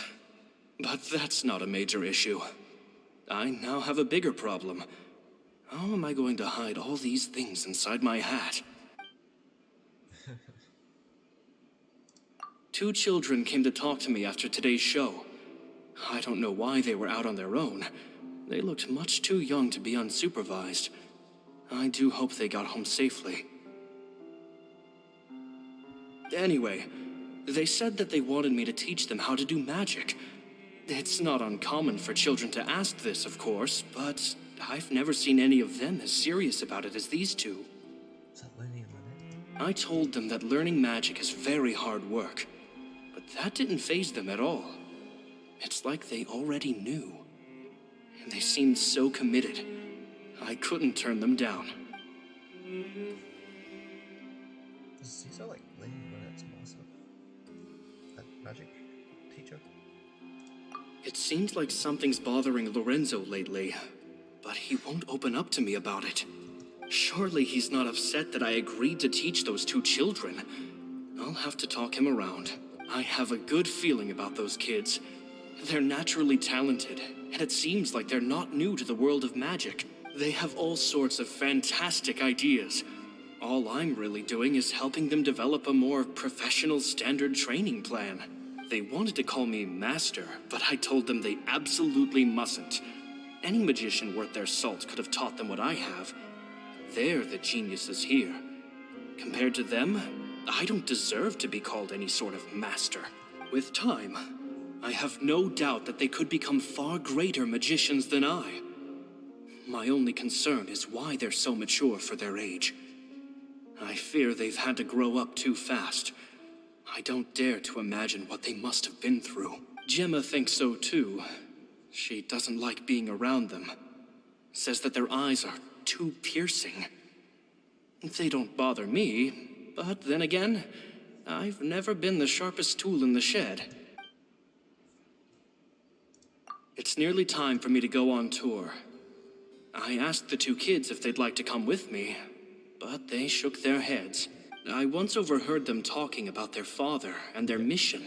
but that's not a major issue. I now have a bigger problem. How am I going to hide all these things inside my hat? 2 children came to talk to me after today's show. I don't know why they were out on their own. They looked much too young to be unsupervised. I do hope they got home safely. Anyway, they said that they wanted me to teach them how to do magic. It's not uncommon for children to ask this, of course, but I've never seen any of them as serious about it as these 2. Is that Lyney and Lyney? I told them that learning magic is very hard work, but that didn't faze them at all. It's like they already knew. And they seemed so committed. I couldn't turn them down. Does Caesar like Lyney when it's master? That magic teacher? It seems like something's bothering Lorenzo lately, but he won't open up to me about it. Surely he's not upset that I agreed to teach those 2 children. I'll have to talk him around. I have a good feeling about those kids. They're naturally talented, and it seems like they're not new to the world of magic. They have all sorts of fantastic ideas. All I'm really doing is helping them develop a more professional standard training plan. They wanted to call me Master, but I told them they absolutely mustn't. Any magician worth their salt could have taught them what I have. They're the geniuses here. Compared to them, I don't deserve to be called any sort of master. With time, I have no doubt that they could become far greater magicians than I. My only concern is why they're so mature for their age. I fear they've had to grow up too fast. I don't dare to imagine what they must have been through. Gemma thinks so too. She doesn't like being around them. Says that their eyes are too piercing. They don't bother me, but then again, I've never been the sharpest tool in the shed. It's nearly time for me to go on tour. I asked the 2 kids if they'd like to come with me, but they shook their heads. I once overheard them talking about their father and their mission.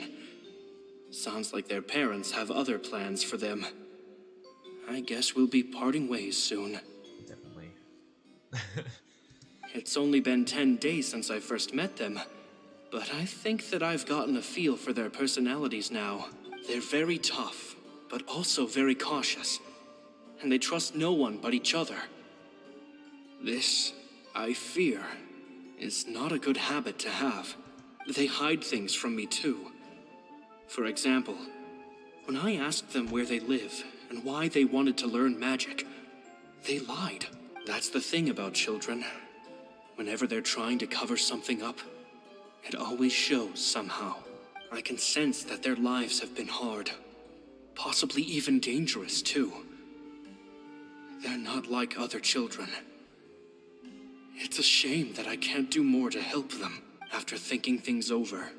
Sounds like their parents have other plans for them. I guess we'll be parting ways soon. Definitely. It's only been 10 days since I first met them, but I think that I've gotten a feel for their personalities now. They're very tough, but also very cautious, and they trust no one but each other. This, I fear, is not a good habit to have. They hide things from me too. For example, when I asked them where they live and why they wanted to learn magic, they lied. That's the thing about children. Whenever they're trying to cover something up, it always shows somehow. I can sense that their lives have been hard, possibly even dangerous too. They're not like other children. It's a shame that I can't do more to help them. After thinking things over,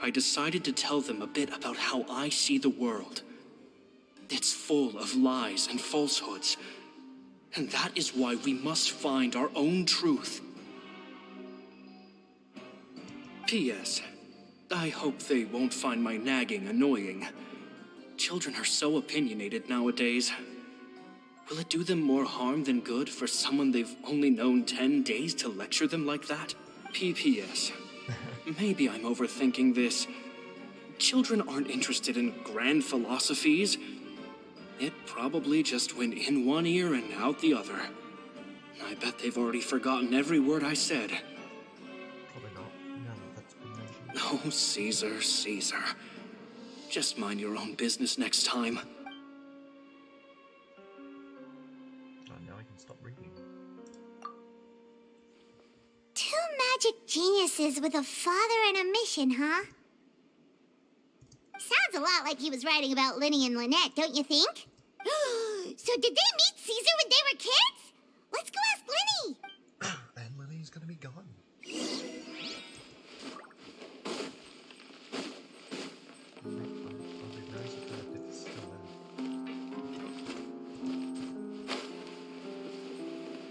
I decided to tell them a bit about how I see the world. It's full of lies and falsehoods, and that is why we must find our own truth. P.S. I hope they won't find my nagging annoying. Children are so opinionated nowadays. Will it do them more harm than good for someone they've only known 10 days to lecture them like that? PPS. Maybe I'm overthinking this. Children aren't interested in grand philosophies. It probably just went in one ear and out the other. I bet they've already forgotten every word I said. Probably not. Now that that's been mentioned. Oh, Caesar, Caesar. Just mind your own business next time. Oh, now I can stop reading. Two magic geniuses with a father and a mission, huh? Sounds a lot like he was writing about Lyney and Lynette, don't you think? So did they meet Caesar when they were kids? Let's go ask Lyney. And Lyney's gonna be gone. I'll be very surprised if it's still there.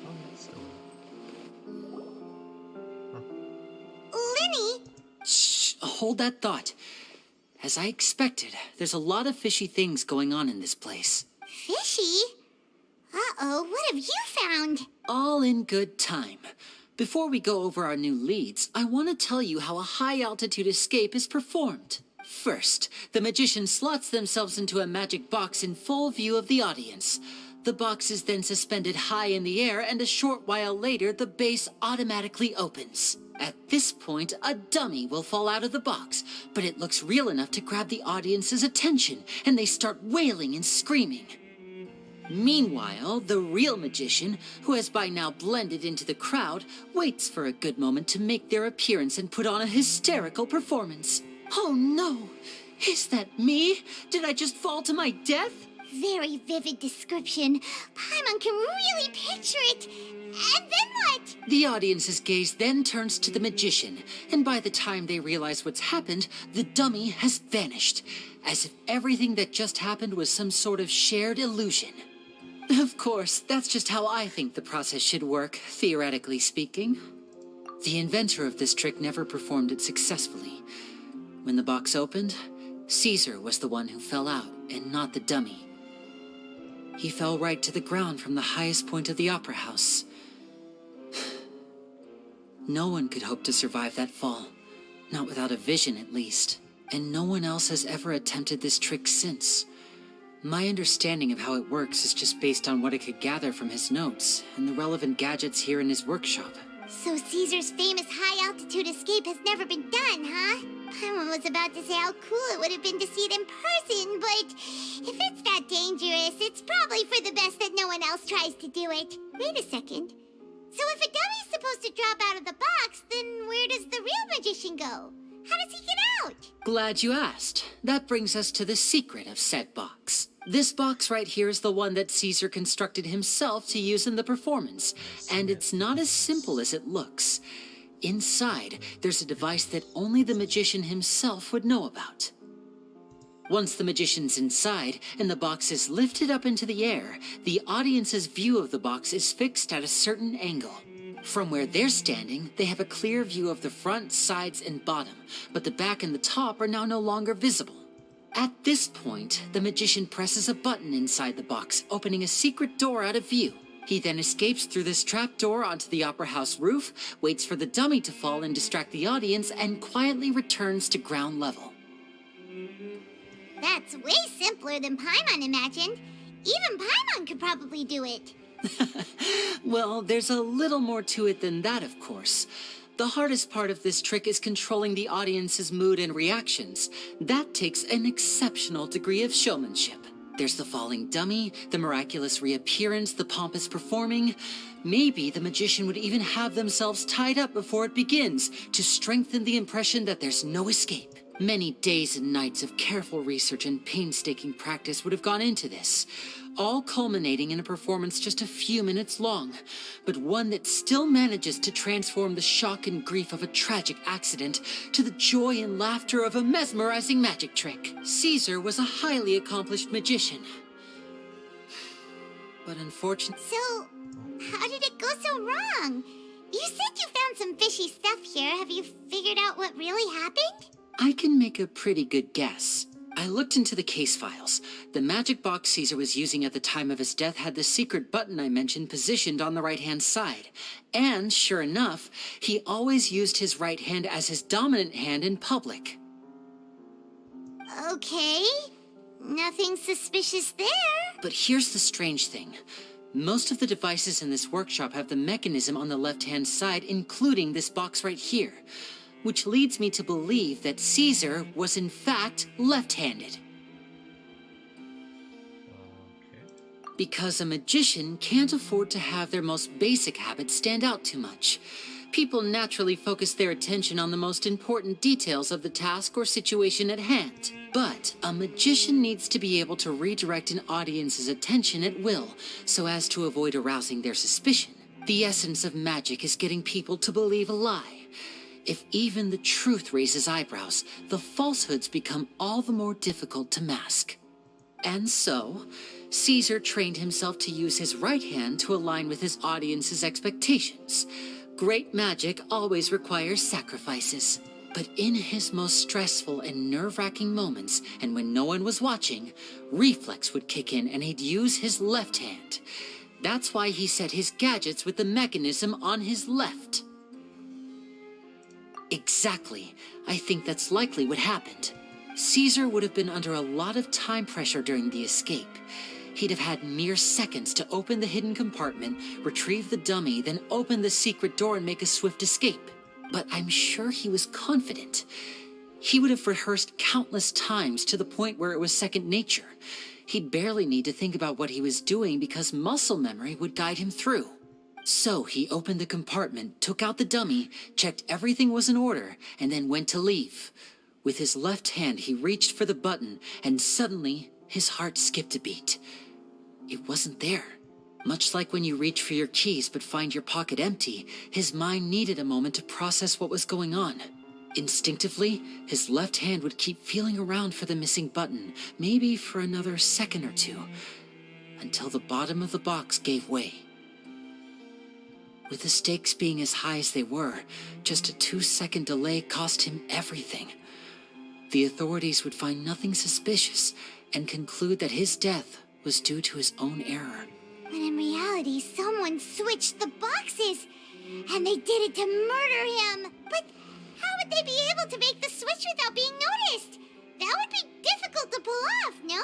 Oh, it's still there. Lyney? Shh, hold that thought. As I expected, there's a lot of fishy things going on in this place. Fishy? Uh-oh, what have you found? All in good time. Before we go over our new leads, I want to tell you how a high-altitude escape is performed. First, the magician slots themselves into a magic box in full view of the audience. The box is then suspended high in the air, and a short while later, the base automatically opens. At this point, a dummy will fall out of the box, but it looks real enough to grab the audience's attention, and they start wailing and screaming. Meanwhile, the real magician, who has by now blended into the crowd, waits for a good moment to make their appearance and put on a hysterical performance. Oh no! Is that me? Did I just fall to my death? Very vivid description. Paimon can really picture it. And then what? The audience's gaze then turns to the magician, and by the time they realize what's happened, the dummy has vanished, as if everything that just happened was some sort of shared illusion. Of course, that's just how I think the process should work, theoretically speaking. The inventor of this trick never performed it successfully. When the box opened, Caesar was the one who fell out, and not the dummy. He fell right to the ground from the highest point of the opera house. No one could hope to survive that fall, not without a vision at least, and no one else has ever attempted this trick since. My understanding of how it works is just based on what I could gather from his notes and the relevant gadgets here in his workshop. So Caesar's famous high-altitude escape has never been done, huh? Paimon was about to say how cool it would have been to see it in person, but if it's that dangerous, it's probably for the best that no one else tries to do it. Wait a second. So if a dummy's supposed to drop out of the box, then where does the real magician go? How does he get out? Glad you asked. That brings us to the secret of said box. This box right here is the one that Caesar constructed himself to use in the performance, and it's not as simple as it looks. Inside, there's a device that only the magician himself would know about. Once the magician's inside and the box is lifted up into the air, the audience's view of the box is fixed at a certain angle. From where they're standing, they have a clear view of the front, sides, and bottom, but the back and the top are now no longer visible. At this point, the magician presses a button inside the box, opening a secret door out of view. He then escapes through this trap door onto the opera house roof, waits for the dummy to fall and distract the audience, and quietly returns to ground level. That's way simpler than Paimon imagined. Even Paimon could probably do it. Well, there's a little more to it than that, of course. The hardest part of this trick is controlling the audience's mood and reactions. That takes an exceptional degree of showmanship. There's the falling dummy, the miraculous reappearance, the pompous performing. Maybe the magician would even have themselves tied up before it begins to strengthen the impression that there's no escape. Many days and nights of careful research and painstaking practice would have gone into this, all culminating in a performance just a few minutes long, but one that still manages to transform the shock and grief of a tragic accident to the joy and laughter of a mesmerizing magic trick. Caesar was a highly accomplished magician, but unfortunately... So, how did it go so wrong? You said you found some fishy stuff here. Have you figured out what really happened? I can make a pretty good guess. I looked into the case files. The magic box Caesar was using at the time of his death had the secret button I mentioned positioned on the right-hand side. And, sure enough, he always used his right hand as his dominant hand in public. Okay. Nothing suspicious there. But here's the strange thing. Most of the devices in this workshop have the mechanism on the left-hand side, including this box right here. Which leads me to believe that Caesar was in fact left-handed. Okay. Because a magician can't afford to have their most basic habits stand out too much. People naturally focus their attention on the most important details of the task or situation at hand. But a magician needs to be able to redirect an audience's attention at will, so as to avoid arousing their suspicion. The essence of magic is getting people to believe a lie. If even the truth raises eyebrows, the falsehoods become all the more difficult to mask. And so, Caesar trained himself to use his right hand to align with his audience's expectations. Great magic always requires sacrifices. But in his most stressful and nerve-wracking moments, and when no one was watching, reflex would kick in and he'd use his left hand. That's why he set his gadgets with the mechanism on his left. Exactly. I think that's likely what happened. Caesar would have been under a lot of time pressure during the escape. He'd have had mere seconds to open the hidden compartment, retrieve the dummy, then open the secret door and make a swift escape. But I'm sure he was confident. He would have rehearsed countless times to the point where it was second nature. He'd barely need to think about what he was doing because muscle memory would guide him through. So he opened the compartment, took out the dummy, checked everything was in order, and then went to leave. With his left hand, he reached for the button, and suddenly, his heart skipped a beat. It wasn't there. Much like when you reach for your keys but find your pocket empty, his mind needed a moment to process what was going on. Instinctively, his left hand would keep feeling around for the missing button, maybe for another second or two, until the bottom of the box gave way. With the stakes being as high as they were, just a 2-second delay cost him everything. The authorities would find nothing suspicious and conclude that his death was due to his own error. When in reality, someone switched the boxes, and they did it to murder him. But how would they be able to make the switch without being noticed? That would be difficult to pull off, no?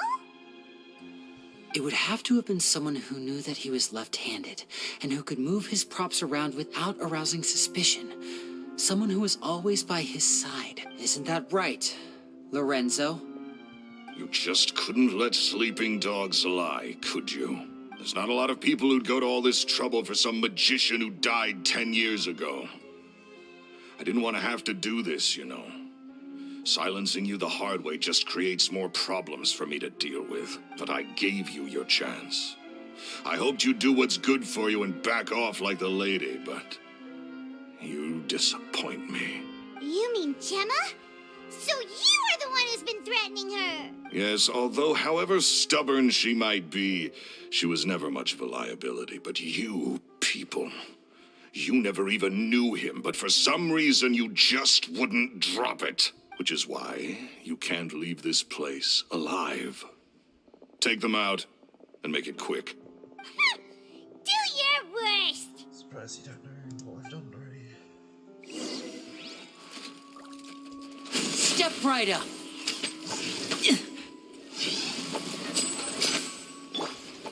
It would have to have been someone who knew that he was left-handed, and who could move his props around without arousing suspicion. Someone who was always by his side. Isn't that right, Lorenzo? You just couldn't let sleeping dogs lie, could you? There's not a lot of people who'd go to all this trouble for some magician who died 10 years ago. I didn't want to have to do this, you know. Silencing you the hard way just creates more problems for me to deal with. But I gave you your chance. I hoped you'd do what's good for you and back off like the lady, but you disappoint me. You mean Gemma? So you are the one who's been threatening her! Yes, although however stubborn she might be, she was never much of a liability. But you people, you never even knew him, but for some reason you just wouldn't drop it. Which is why you can't leave this place alive. Take them out, and make it quick. Do your worst! Surprised you don't know what I've done already. Step right up.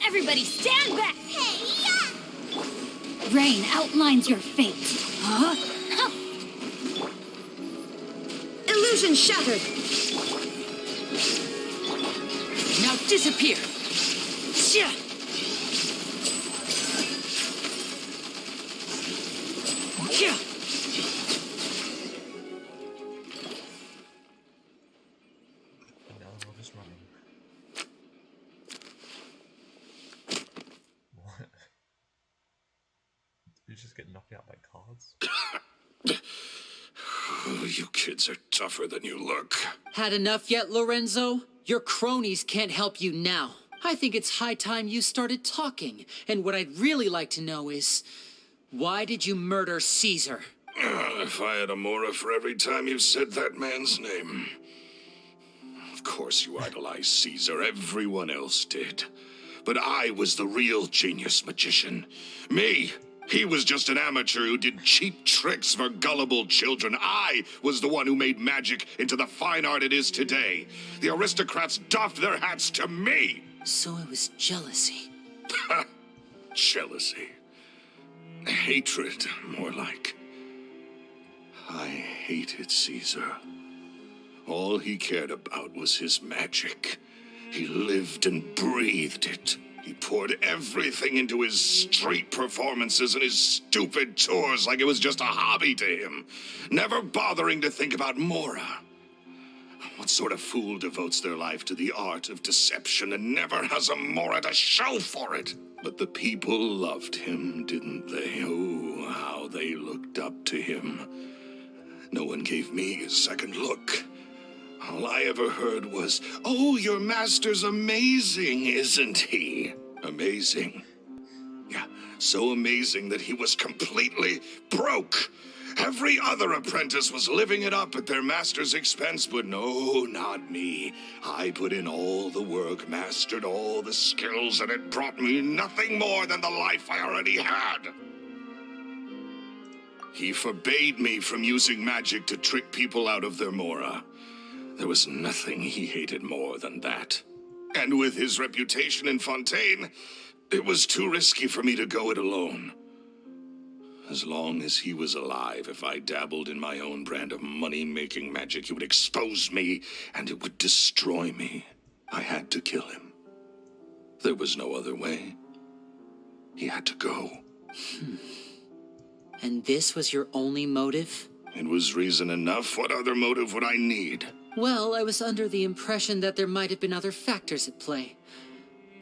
Everybody stand back! Hey-ya! Rain outlines your fate. Huh? Illusion shattered! Now disappear. Shia! Yeah. Now we're just running. What? Did you just get knocked out by cards? You kids are tougher than you look. Had enough yet, Lorenzo? Your cronies can't help you now. I think it's high time you started talking. And what I'd really like to know is, why did you murder Caesar? If I had a mora for every time you said that man's name. Of course you idolized Caesar. Everyone else did. But I was the real genius magician. Me! He was just an amateur who did cheap tricks for gullible children. I was the one who made magic into the fine art it is today. The aristocrats doffed their hats to me! So it was jealousy. Jealousy. Hatred, more like. I hated Caesar. All he cared about was his magic. He lived and breathed it. He poured everything into his street performances and his stupid tours like it was just a hobby to him, never bothering to think about Mora. What sort of fool devotes their life to the art of deception and never has a Mora to show for it? But the people loved him, didn't they? Oh, how they looked up to him. No one gave me a second look. All I ever heard was, "Oh, your master's amazing, isn't he?" Amazing. Yeah, so amazing that he was completely broke. Every other apprentice was living it up at their master's expense, but no, not me. I put in all the work, mastered all the skills, and it brought me nothing more than the life I already had. He forbade me from using magic to trick people out of their Mora. There was nothing he hated more than that. And with his reputation in Fontaine, it was too risky for me to go it alone. As long as he was alive, if I dabbled in my own brand of money-making magic, he would expose me, and it would destroy me. I had to kill him. There was no other way. He had to go. And this was your only motive? It was reason enough. What other motive would I need? Well, I was under the impression that there might have been other factors at play.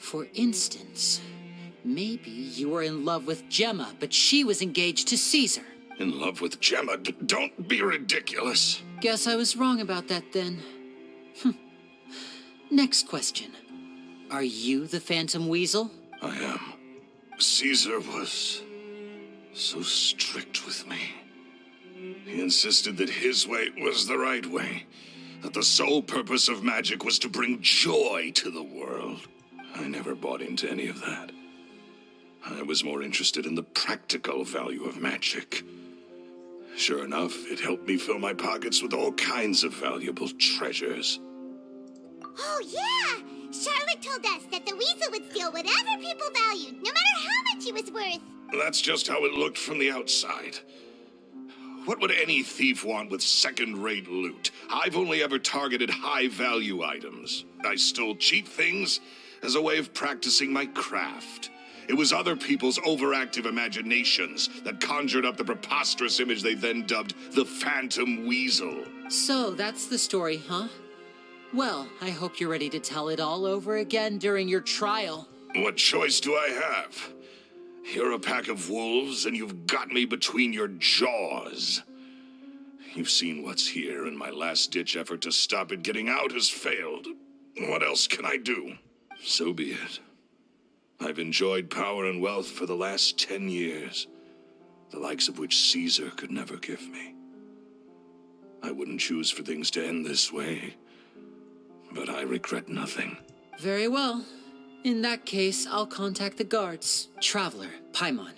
For instance, maybe you were in love with Gemma, but she was engaged to Caesar. In love with Gemma? Don't be ridiculous. Guess I was wrong about that then. Next question. Are you the Phantom Weasel? I am. Caesar was so strict with me. He insisted that his way was the right way, that the sole purpose of magic was to bring joy to the world. I never bought into any of that. I was more interested in the practical value of magic. Sure enough, it helped me fill my pockets with all kinds of valuable treasures. Oh, yeah! Charlotte told us that the weasel would steal whatever people valued, no matter how much it was worth. That's just how it looked from the outside. What would any thief want with second-rate loot? I've only ever targeted high-value items. I stole cheap things as a way of practicing my craft. It was other people's overactive imaginations that conjured up the preposterous image they then dubbed the Phantom Weasel. So that's the story, huh? Well, I hope you're ready to tell it all over again during your trial. What choice do I have? You're a pack of wolves, and you've got me between your jaws. You've seen what's here, and my last-ditch effort to stop it getting out has failed. What else can I do? So be it. I've enjoyed power and wealth for the last 10 years, the likes of which Caesar could never give me. I wouldn't choose for things to end this way, but I regret nothing. Very well. In that case, I'll contact the guards. Traveler, Paimon,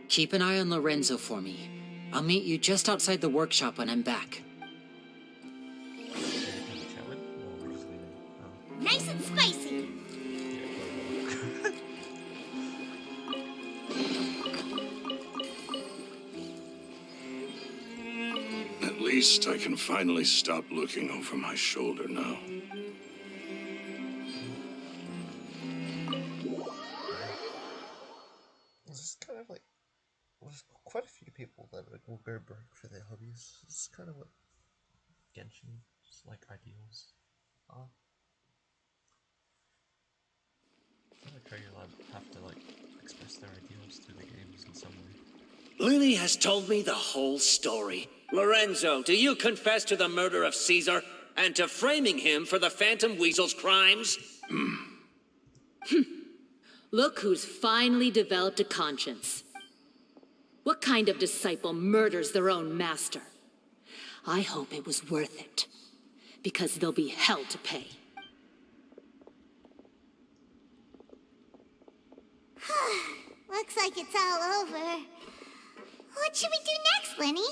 keep an eye on Lorenzo for me. I'll meet you just outside the workshop when I'm back. Nice and spicy. At least I can finally stop looking over my shoulder now. It's kind of like, there's quite a few people that will go broke for their hobbies. It's kind of what Genshin's like ideals are. I feel like how you have to like express their ideals through the games in some way. Lyney has told me the whole story. Lorenzo, do you confess to the murder of Caesar and to framing him for the Phantom Weasel's crimes? Look who's finally developed a conscience. What kind of disciple murders their own master? I hope it was worth it, because there'll be hell to pay. Looks like it's all over. What should we do next, Lyney?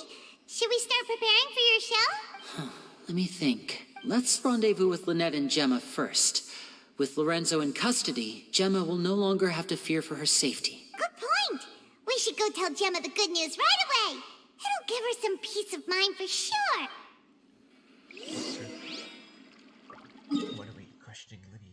Should we start preparing for your show? Let me think. Let's rendezvous with Lynette and Gemma first. With Lorenzo in custody, Gemma will no longer have to fear for her safety. Good point. We should go tell Gemma the good news right away. It'll give her some peace of mind for sure. That's true. What are we questioning Lyney?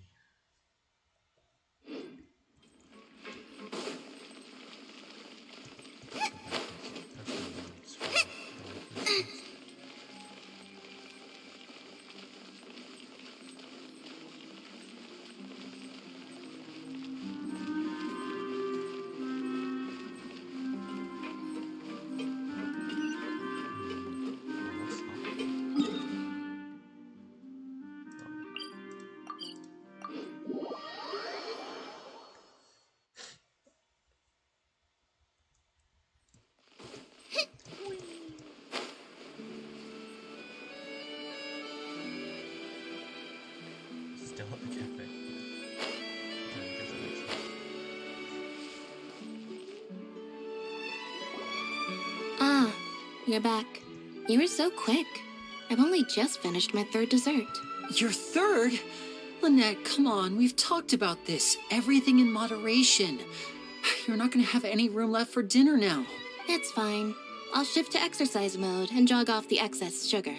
Still at the cafe. Ah, you're back. You were so quick. I've only just finished my third dessert. Your third? Lynette, come on. We've talked about this. Everything in moderation. You're not going to have any room left for dinner now. It's fine. I'll shift to exercise mode and jog off the excess sugar.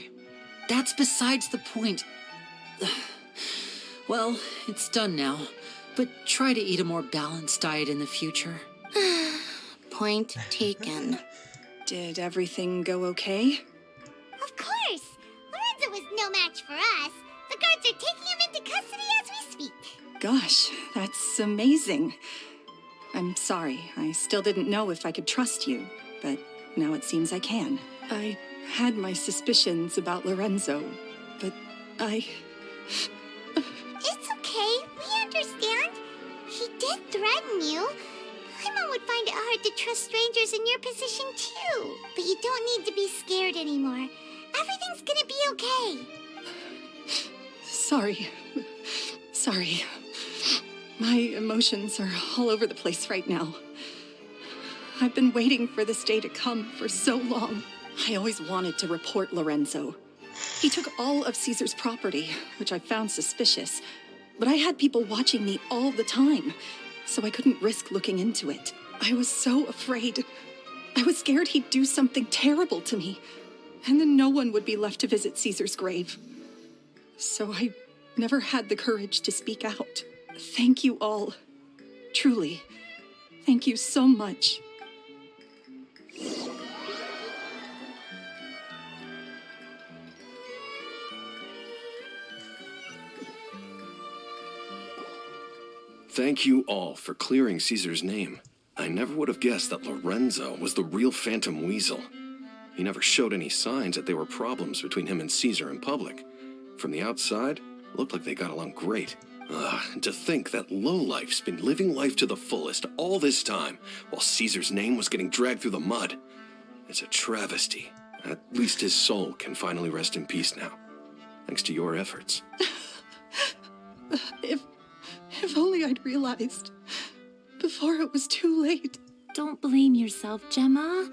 That's besides the point. Well, it's done now. But try to eat a more balanced diet in the future. Point taken. Did everything go okay? Of course. Lorenzo was no match for us. The guards are taking him into custody as we speak. Gosh, that's amazing. I'm sorry. I still didn't know if I could trust you, but now it seems I can. I had my suspicions about Lorenzo, but It's okay. We understand. He did threaten you. Paimon would find it hard to trust strangers in your position, too. But you don't need to be scared anymore. Everything's gonna be okay. Sorry. My emotions are all over the place right now. I've been waiting for this day to come for so long. I always wanted to report Lorenzo. He took all of Caesar's property, which I found suspicious. But I had people watching me all the time, so I couldn't risk looking into it. I was so afraid. I was scared he'd do something terrible to me, and then no one would be left to visit Caesar's grave. So I never had the courage to speak out. Thank you all. Truly. Thank you so much. Thank you all for clearing Caesar's name. I never would have guessed that Lorenzo was the real Phantom Weasel. He never showed any signs that there were problems between him and Caesar in public. From the outside, it looked like they got along great. And to think that lowlife's been living life to the fullest all this time, while Caesar's name was getting dragged through the mud. It's a travesty. At least his soul can finally rest in peace now, thanks to your efforts. If only I'd realized before it was too late. Don't blame yourself, Gemma.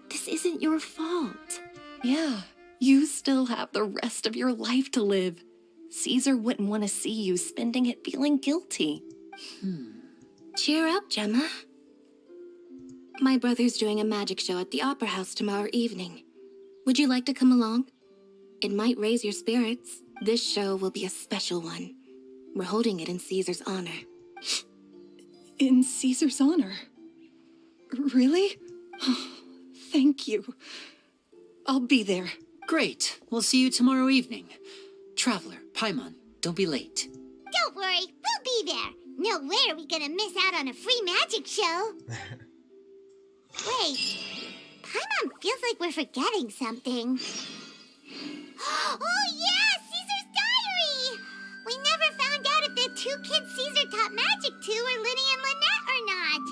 This isn't your fault. Yeah, you still have the rest of your life to live. Caesar wouldn't want to see you spending it feeling guilty. Cheer up, Gemma. My brother's doing a magic show at the Opera House tomorrow evening. Would you like to come along? It might raise your spirits. This show will be a special one. We're holding it in Caesar's honor. In Caesar's honor? Really? Thank you. I'll be there. Great. We'll see you tomorrow evening. Traveler, Paimon, don't be late. Don't worry, we'll be there. No way are we gonna miss out on a free magic show. Wait, Paimon feels like we're forgetting something. Oh yeah, Caesar's diary! We never found out if the two kids Caesar taught magic to were Lyney and Lynette or not.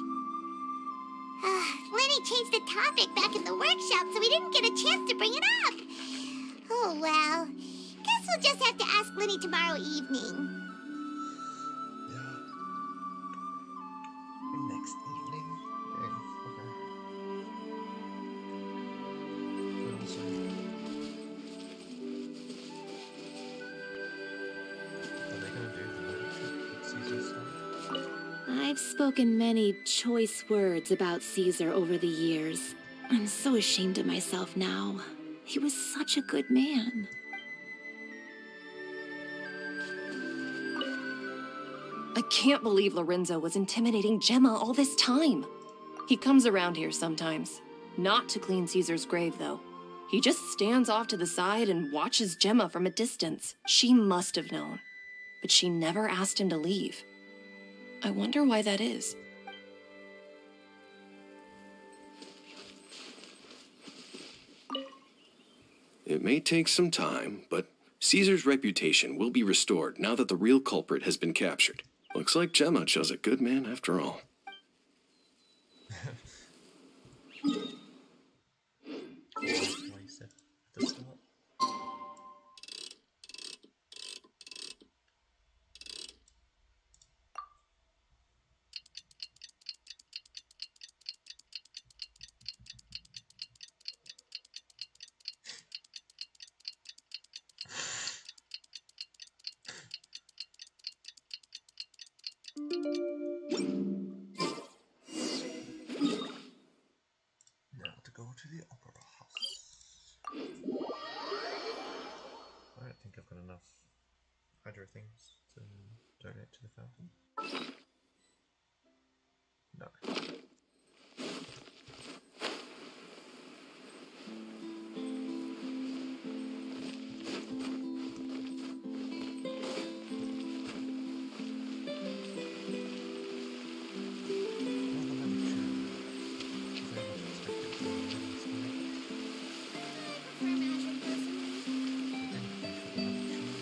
Lyney changed the topic back in the workshop, so we didn't get a chance to bring it up. Oh well, guess we'll just have to ask Lyney tomorrow evening. Next evening. I've spoken many choice words about Caesar over the years. I'm so ashamed of myself now. He was such a good man. I can't believe Lorenzo was intimidating Gemma all this time. He comes around here sometimes. Not to clean Caesar's grave, though. He just stands off to the side and watches Gemma from a distance. She must have known. But she never asked him to leave. I wonder why that is. It may take some time, but Caesar's reputation will be restored now that the real culprit has been captured. Looks like Gemma chose a good man after all. Now to go to the opera house. I don't think I've got enough Hydra things to donate to the fountain. No.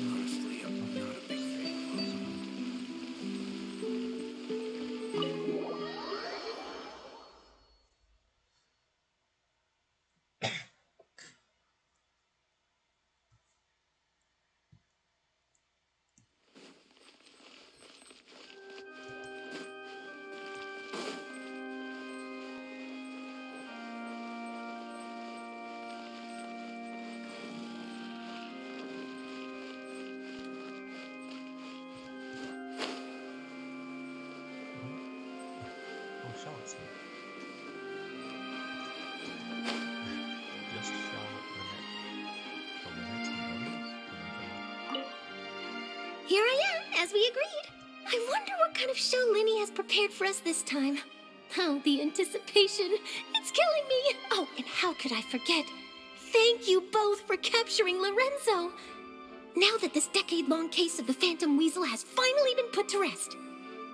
Honestly, I'm not a big fan. Oh, Charlotte's here. Just Charlotte, Lynette. Oh, Lynette's in the audience? Here I am, as we agreed. I wonder what kind of show Lyney has prepared for us this time. Oh, the anticipation. It's killing me. Oh, and how could I forget? Thank you both for capturing Lorenzo. Now that this decade-long case of the Phantom Weasel has finally been put to rest,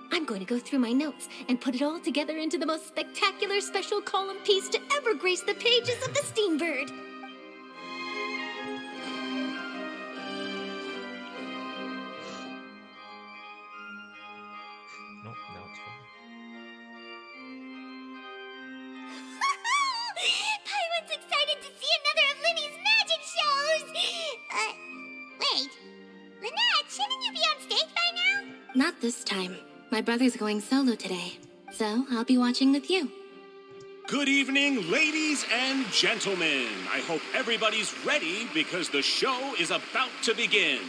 I'm going to go through my notes and put it all together into the most spectacular special column piece to ever grace the pages of the Steambird. Nope, now it's fine. Paimon's excited to see another of Lyney's magic shows! Wait. Lynette, shouldn't you be on stage by now? Not this time. My brother's going solo today, so I'll be watching with you. Good evening, ladies and gentlemen. I hope everybody's ready because the show is about to begin.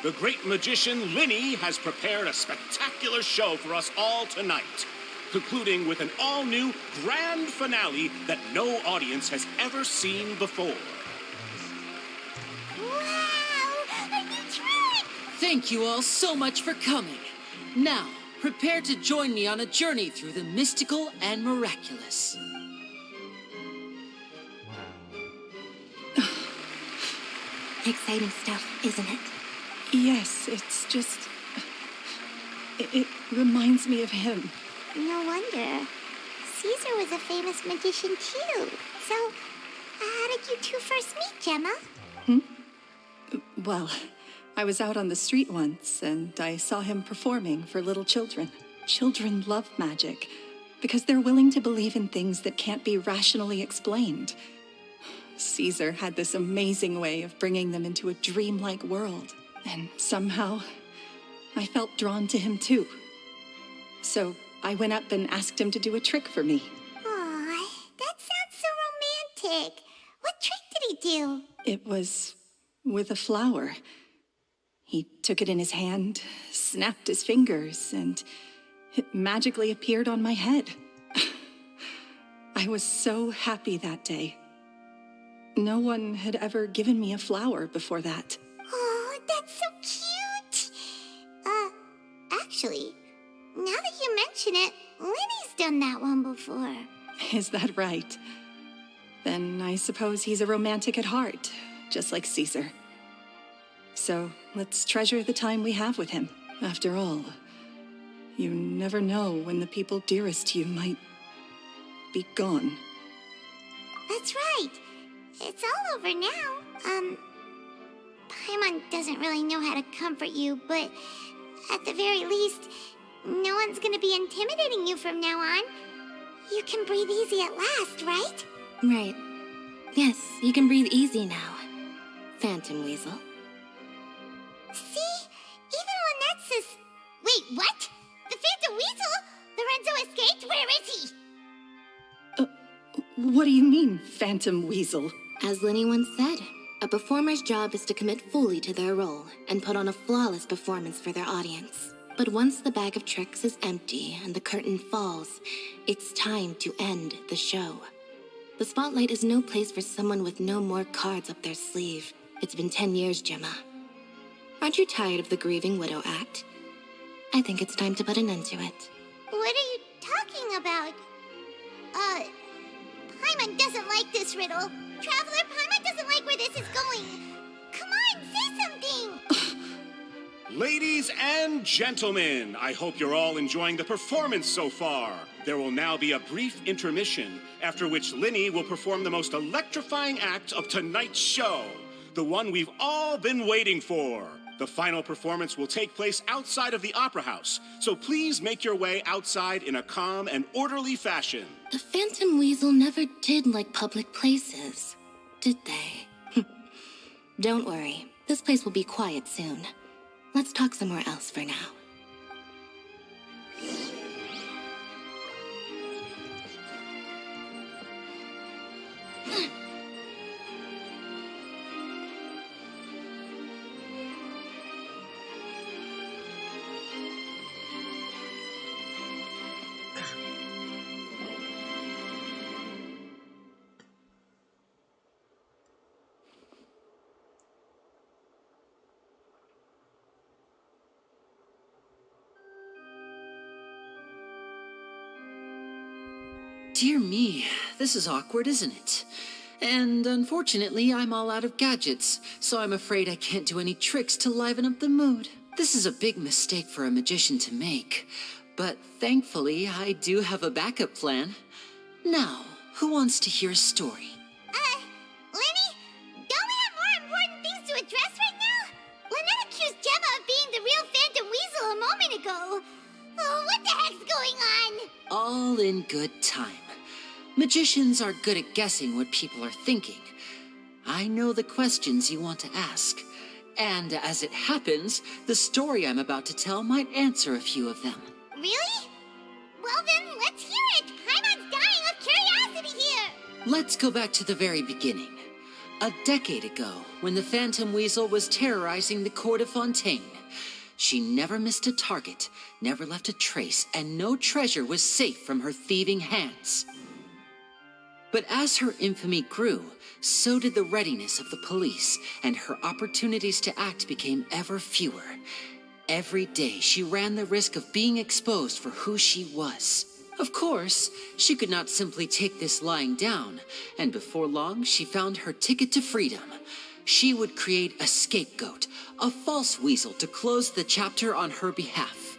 The great magician Lyney has prepared a spectacular show for us all tonight, concluding with an all-new grand finale that no audience has ever seen before. Wow! A new trick! Thank you all so much for coming. Now, prepare to join me on a journey through the mystical and miraculous. Wow. Exciting stuff, isn't it? Yes, it's just... It reminds me of him. No wonder. Caesar was a famous magician too. So, how did you two first meet, Gemma? Well, I was out on the street once, and I saw him performing for little children. Children love magic, because they're willing to believe in things that can't be rationally explained. Caesar had this amazing way of bringing them into a dreamlike world, and somehow, I felt drawn to him too. So, I went up and asked him to do a trick for me. Aw, that sounds so romantic. What trick did he do? It was with a flower. He took it in his hand, snapped his fingers, and it magically appeared on my head. I was so happy that day. No one had ever given me a flower before that. Oh, that's so cute! Actually, now that you mention it, Lyney's done that one before. Is that right? Then I suppose he's a romantic at heart, just like Caesar. So let's treasure the time we have with him. After all, you never know when the people dearest to you might be gone. That's right. It's all over now. Paimon doesn't really know how to comfort you, but at the very least, no one's gonna be intimidating you from now on. You can breathe easy at last, right? Right. Yes, you can breathe easy now, Phantom Weasel. See? Even Lynette says... Wait, what? The Phantom Weasel? Lorenzo escaped? Where is he? What do you mean, Phantom Weasel? As Lyney once said, a performer's job is to commit fully to their role and put on a flawless performance for their audience. But once the bag of tricks is empty and the curtain falls, it's time to end the show. The spotlight is no place for someone with no more cards up their sleeve. It's been 10 years, Gemma. Aren't you tired of the grieving widow act? I think it's time to put an end to it. What are you talking about? Paimon doesn't like this riddle. Traveler, Paimon doesn't like where this is going. Come on, say something! Ladies and gentlemen, I hope you're all enjoying the performance so far. There will now be a brief intermission, after which Lyney will perform the most electrifying act of tonight's show, the one we've all been waiting for. The final performance will take place outside of the Opera House, so please make your way outside in a calm and orderly fashion. The Phantom Weasel never did like public places, did they? Don't worry, this place will be quiet soon. Let's talk somewhere else for now. Dear me, this is awkward, isn't it? And unfortunately, I'm all out of gadgets, so I'm afraid I can't do any tricks to liven up the mood. This is a big mistake for a magician to make, but thankfully, I do have a backup plan. Now, who wants to hear a story? Lyney, don't we have more important things to address right now? Lynette accused Gemma of being the real Phantom Weasel a moment ago. Oh, what the heck's going on? All in good time. Magicians are good at guessing what people are thinking. I know the questions you want to ask. And as it happens, the story I'm about to tell might answer a few of them. Really? Well then, let's hear it! Paimon's dying of curiosity here! Let's go back to the very beginning. A decade ago, when the Phantom Weasel was terrorizing the court of Fontaine, she never missed a target, never left a trace, and no treasure was safe from her thieving hands. But as her infamy grew, so did the readiness of the police, and her opportunities to act became ever fewer. Every day, she ran the risk of being exposed for who she was. Of course, she could not simply take this lying down, and before long, she found her ticket to freedom. She would create a scapegoat, a false weasel to close the chapter on her behalf.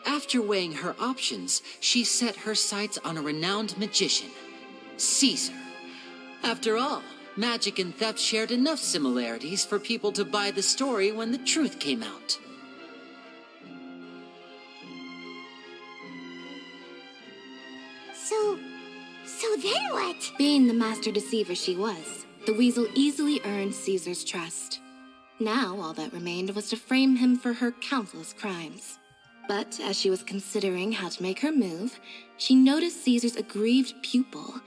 After weighing her options, she set her sights on a renowned magician, Caesar. After all, magic and theft shared enough similarities for people to buy the story when the truth came out. So then what? Being the master deceiver she was, the weasel easily earned Caesar's trust. Now all that remained was to frame him for her countless crimes. But as she was considering how to make her move, she noticed Caesar's aggrieved pupil,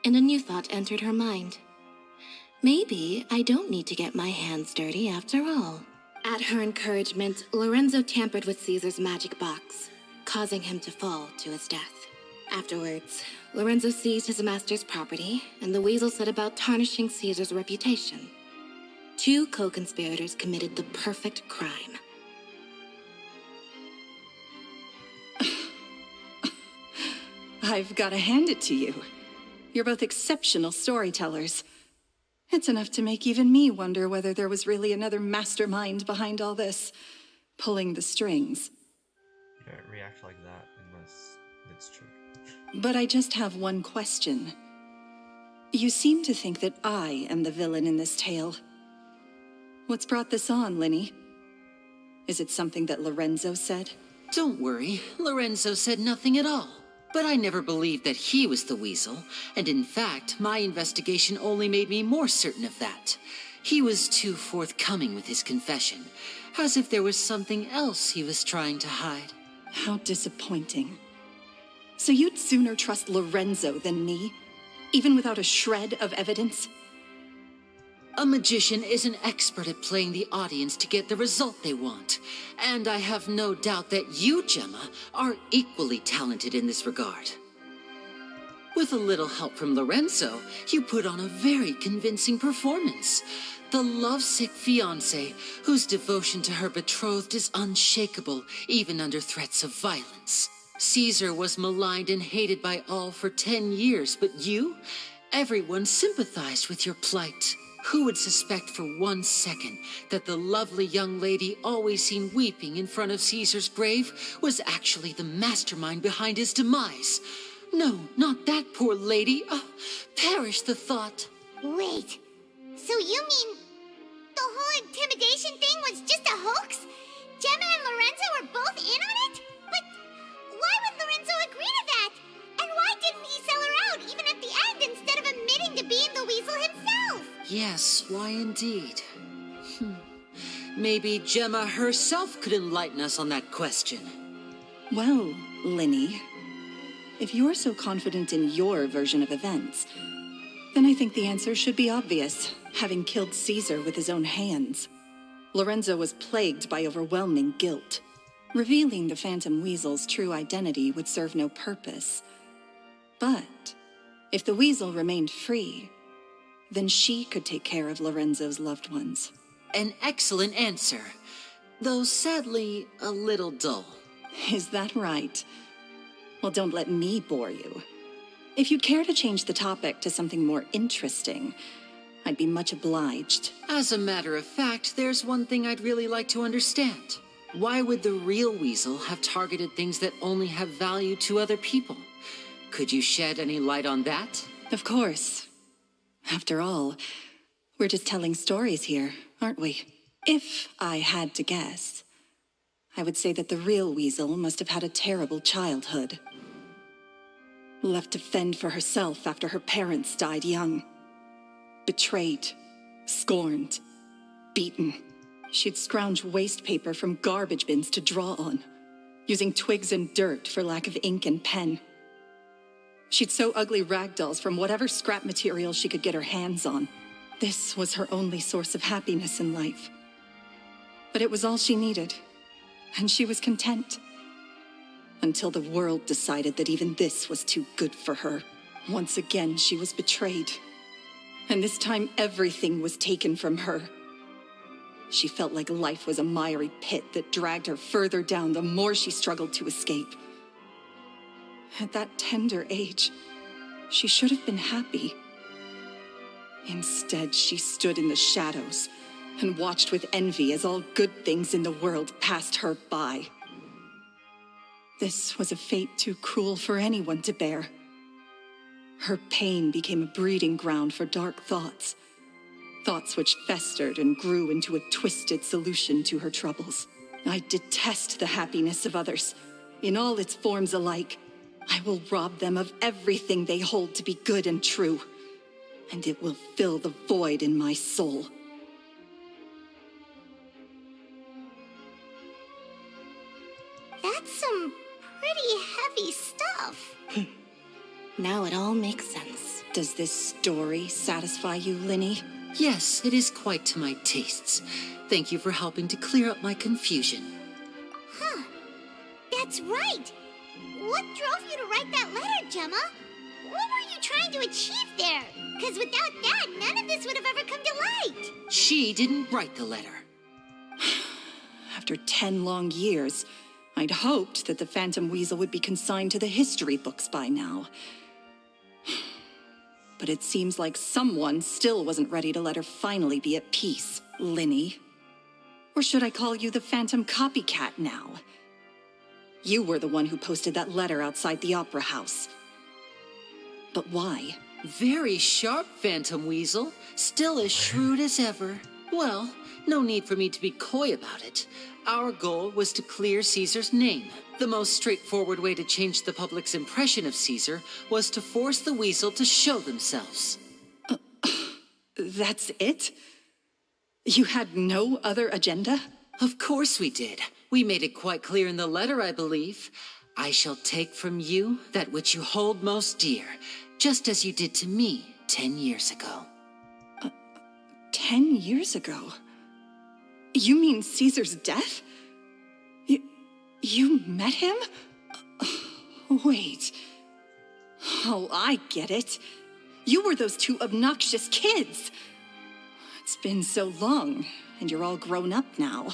and a new thought entered her mind. Maybe I don't need to get my hands dirty after all. At her encouragement, Lorenzo tampered with Caesar's magic box, causing him to fall to his death. Afterwards, Lorenzo seized his master's property, and the weasel set about tarnishing Caesar's reputation. 2 co-conspirators committed the perfect crime. I've got to hand it to you. You're both exceptional storytellers. It's enough to make even me wonder whether there was really another mastermind behind all this, pulling the strings. You don't react like that unless it's true. But I just have one question. You seem to think that I am the villain in this tale. What's brought this on, Lyney? Is it something that Lorenzo said? Don't worry, Lorenzo said nothing at all. But I never believed that he was the weasel, and in fact, my investigation only made me more certain of that. He was too forthcoming with his confession, as if there was something else he was trying to hide. How disappointing. So you'd sooner trust Lorenzo than me, even without a shred of evidence? A magician is an expert at playing the audience to get the result they want. And I have no doubt that you, Gemma, are equally talented in this regard. With a little help from Lorenzo, you put on a very convincing performance. The lovesick fiancé, whose devotion to her betrothed is unshakable, even under threats of violence. Caesar was maligned and hated by all for 10 years, but you? Everyone sympathized with your plight. Who would suspect for 1 second that the lovely young lady always seen weeping in front of Caesar's grave was actually the mastermind behind his demise? No, not that poor lady. Perish the thought. Wait, so you mean the whole intimidation thing was just a hoax? Gemma and Lorenzo were both in on it? But why would Lorenzo agree to that? And why didn't he sell her out even at the end instead of admitting to being the weasel himself? Yes, why indeed? Maybe Gemma herself could enlighten us on that question. Well, Lyney, if you're so confident in your version of events, then I think the answer should be obvious, having killed Caesar with his own hands. Lorenzo was plagued by overwhelming guilt. Revealing the Phantom Weasel's true identity would serve no purpose. But if the Weasel remained free, then she could take care of Lorenzo's loved ones. An excellent answer, though sadly a little dull. Is that right? Well, don't let me bore you. If you'd care to change the topic to something more interesting, I'd be much obliged. As a matter of fact, there's one thing I'd really like to understand. Why would the real weasel have targeted things that only have value to other people? Could you shed any light on that? Of course. After all, we're just telling stories here, aren't we? If I had to guess, I would say that the real weasel must have had a terrible childhood. Left to fend for herself after her parents died young. Betrayed, scorned, beaten. She'd scrounge waste paper from garbage bins to draw on, using twigs and dirt for lack of ink and pen. She'd sew ugly rag dolls from whatever scrap material she could get her hands on. This was her only source of happiness in life. But it was all she needed, and she was content. Until the world decided that even this was too good for her. Once again, she was betrayed. And this time, everything was taken from her. She felt like life was a miry pit that dragged her further down the more she struggled to escape. At that tender age, she should have been happy. Instead, she stood in the shadows and watched with envy as all good things in the world passed her by. This was a fate too cruel for anyone to bear. Her pain became a breeding ground for dark thoughts. Thoughts which festered and grew into a twisted solution to her troubles. I detest the happiness of others, in all its forms alike. I will rob them of everything they hold to be good and true, and it will fill the void in my soul. That's some pretty heavy stuff. Now it all makes sense. Does this story satisfy you, Lyney? Yes, it is quite to my tastes. Thank you for helping to clear up my confusion. Huh. That's right. What drove you to write that letter, Gemma? What were you trying to achieve there? Because without that, none of this would have ever come to light. She didn't write the letter. After 10 long years, I'd hoped that the Phantom Weasel would be consigned to the history books by now. But it seems like someone still wasn't ready to let her finally be at peace, Lyney. Or should I call you the Phantom Copycat now? You were the one who posted that letter outside the Opera House. But why? Very sharp, Phantom Weasel. Still as shrewd as ever. Well, no need for me to be coy about it. Our goal was to clear Caesar's name. The most straightforward way to change the public's impression of Caesar was to force the Weasel to show themselves. That's it? You had no other agenda? Of course we did. We made it quite clear in the letter, I believe. I shall take from you that which you hold most dear, just as you did to me 10 years ago. 10 years ago? You mean Caesar's death? You met him? Wait. Oh, I get it. You were those two obnoxious kids. It's been so long, and you're all grown up now.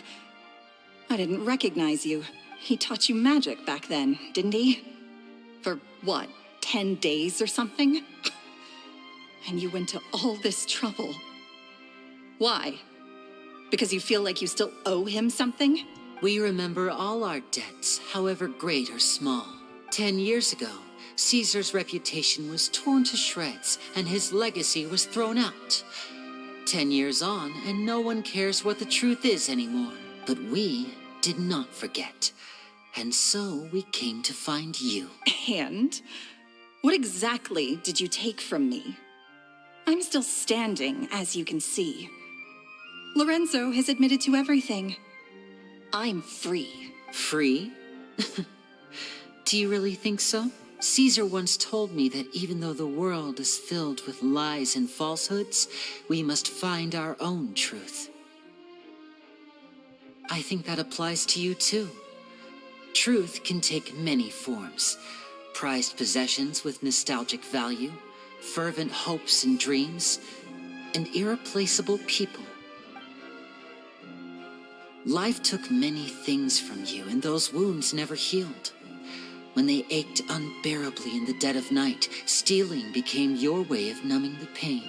I didn't recognize you. He taught you magic back then, didn't he? For what, 10 days or something? And you went to all this trouble. Why? Because you feel like you still owe him something? We remember all our debts, however great or small. 10 years ago, Caesar's reputation was torn to shreds, and his legacy was thrown out. 10 years on, and no one cares what the truth is anymore. But we did not forget. And so we came to find you. And? What exactly did you take from me? I'm still standing, as you can see. Lorenzo has admitted to everything. I'm free. Free? Do you really think so? Caesar once told me that even though the world is filled with lies and falsehoods, we must find our own truth. I think that applies to you too. Truth can take many forms. Prized possessions with nostalgic value, fervent hopes and dreams, and irreplaceable people. Life took many things from you, and those wounds never healed. When they ached unbearably in the dead of night, stealing became your way of numbing the pain.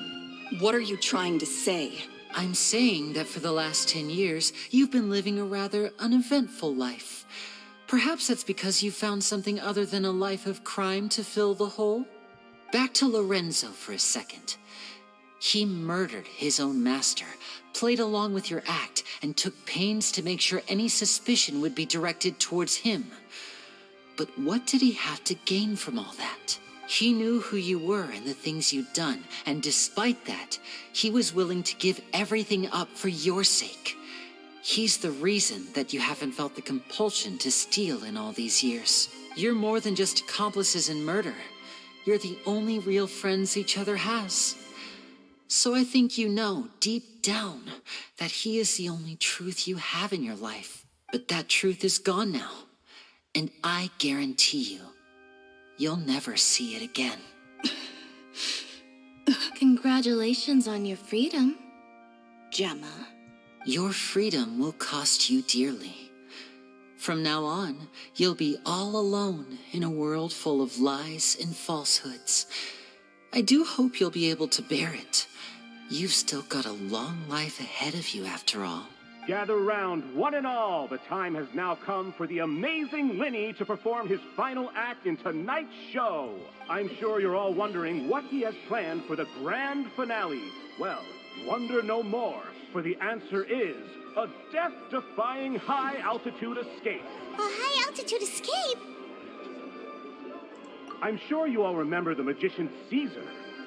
What are you trying to say? I'm saying that for the last 10 years, you've been living a rather uneventful life. Perhaps that's because you found something other than a life of crime to fill the hole? Back to Lorenzo for a second. He murdered his own master, played along with your act, and took pains to make sure any suspicion would be directed towards him. But what did he have to gain from all that? He knew who you were and the things you'd done, and despite that, he was willing to give everything up for your sake. He's the reason that you haven't felt the compulsion to steal in all these years. You're more than just accomplices in murder. You're the only real friends each other has. So I think you know, deep down, that he is the only truth you have in your life. But that truth is gone now. And I guarantee you, you'll never see it again. Congratulations on your freedom, Gemma. Your freedom will cost you dearly. From now on, you'll be all alone in a world full of lies and falsehoods. I do hope you'll be able to bear it. You've still got a long life ahead of you after all. Gather round, one and all. The time has now come for the amazing Lyney to perform his final act in tonight's show. I'm sure you're all wondering what he has planned for the grand finale. Well, wonder no more, for the answer is a death-defying high-altitude escape. A high-altitude escape? I'm sure you all remember the magician Caesar.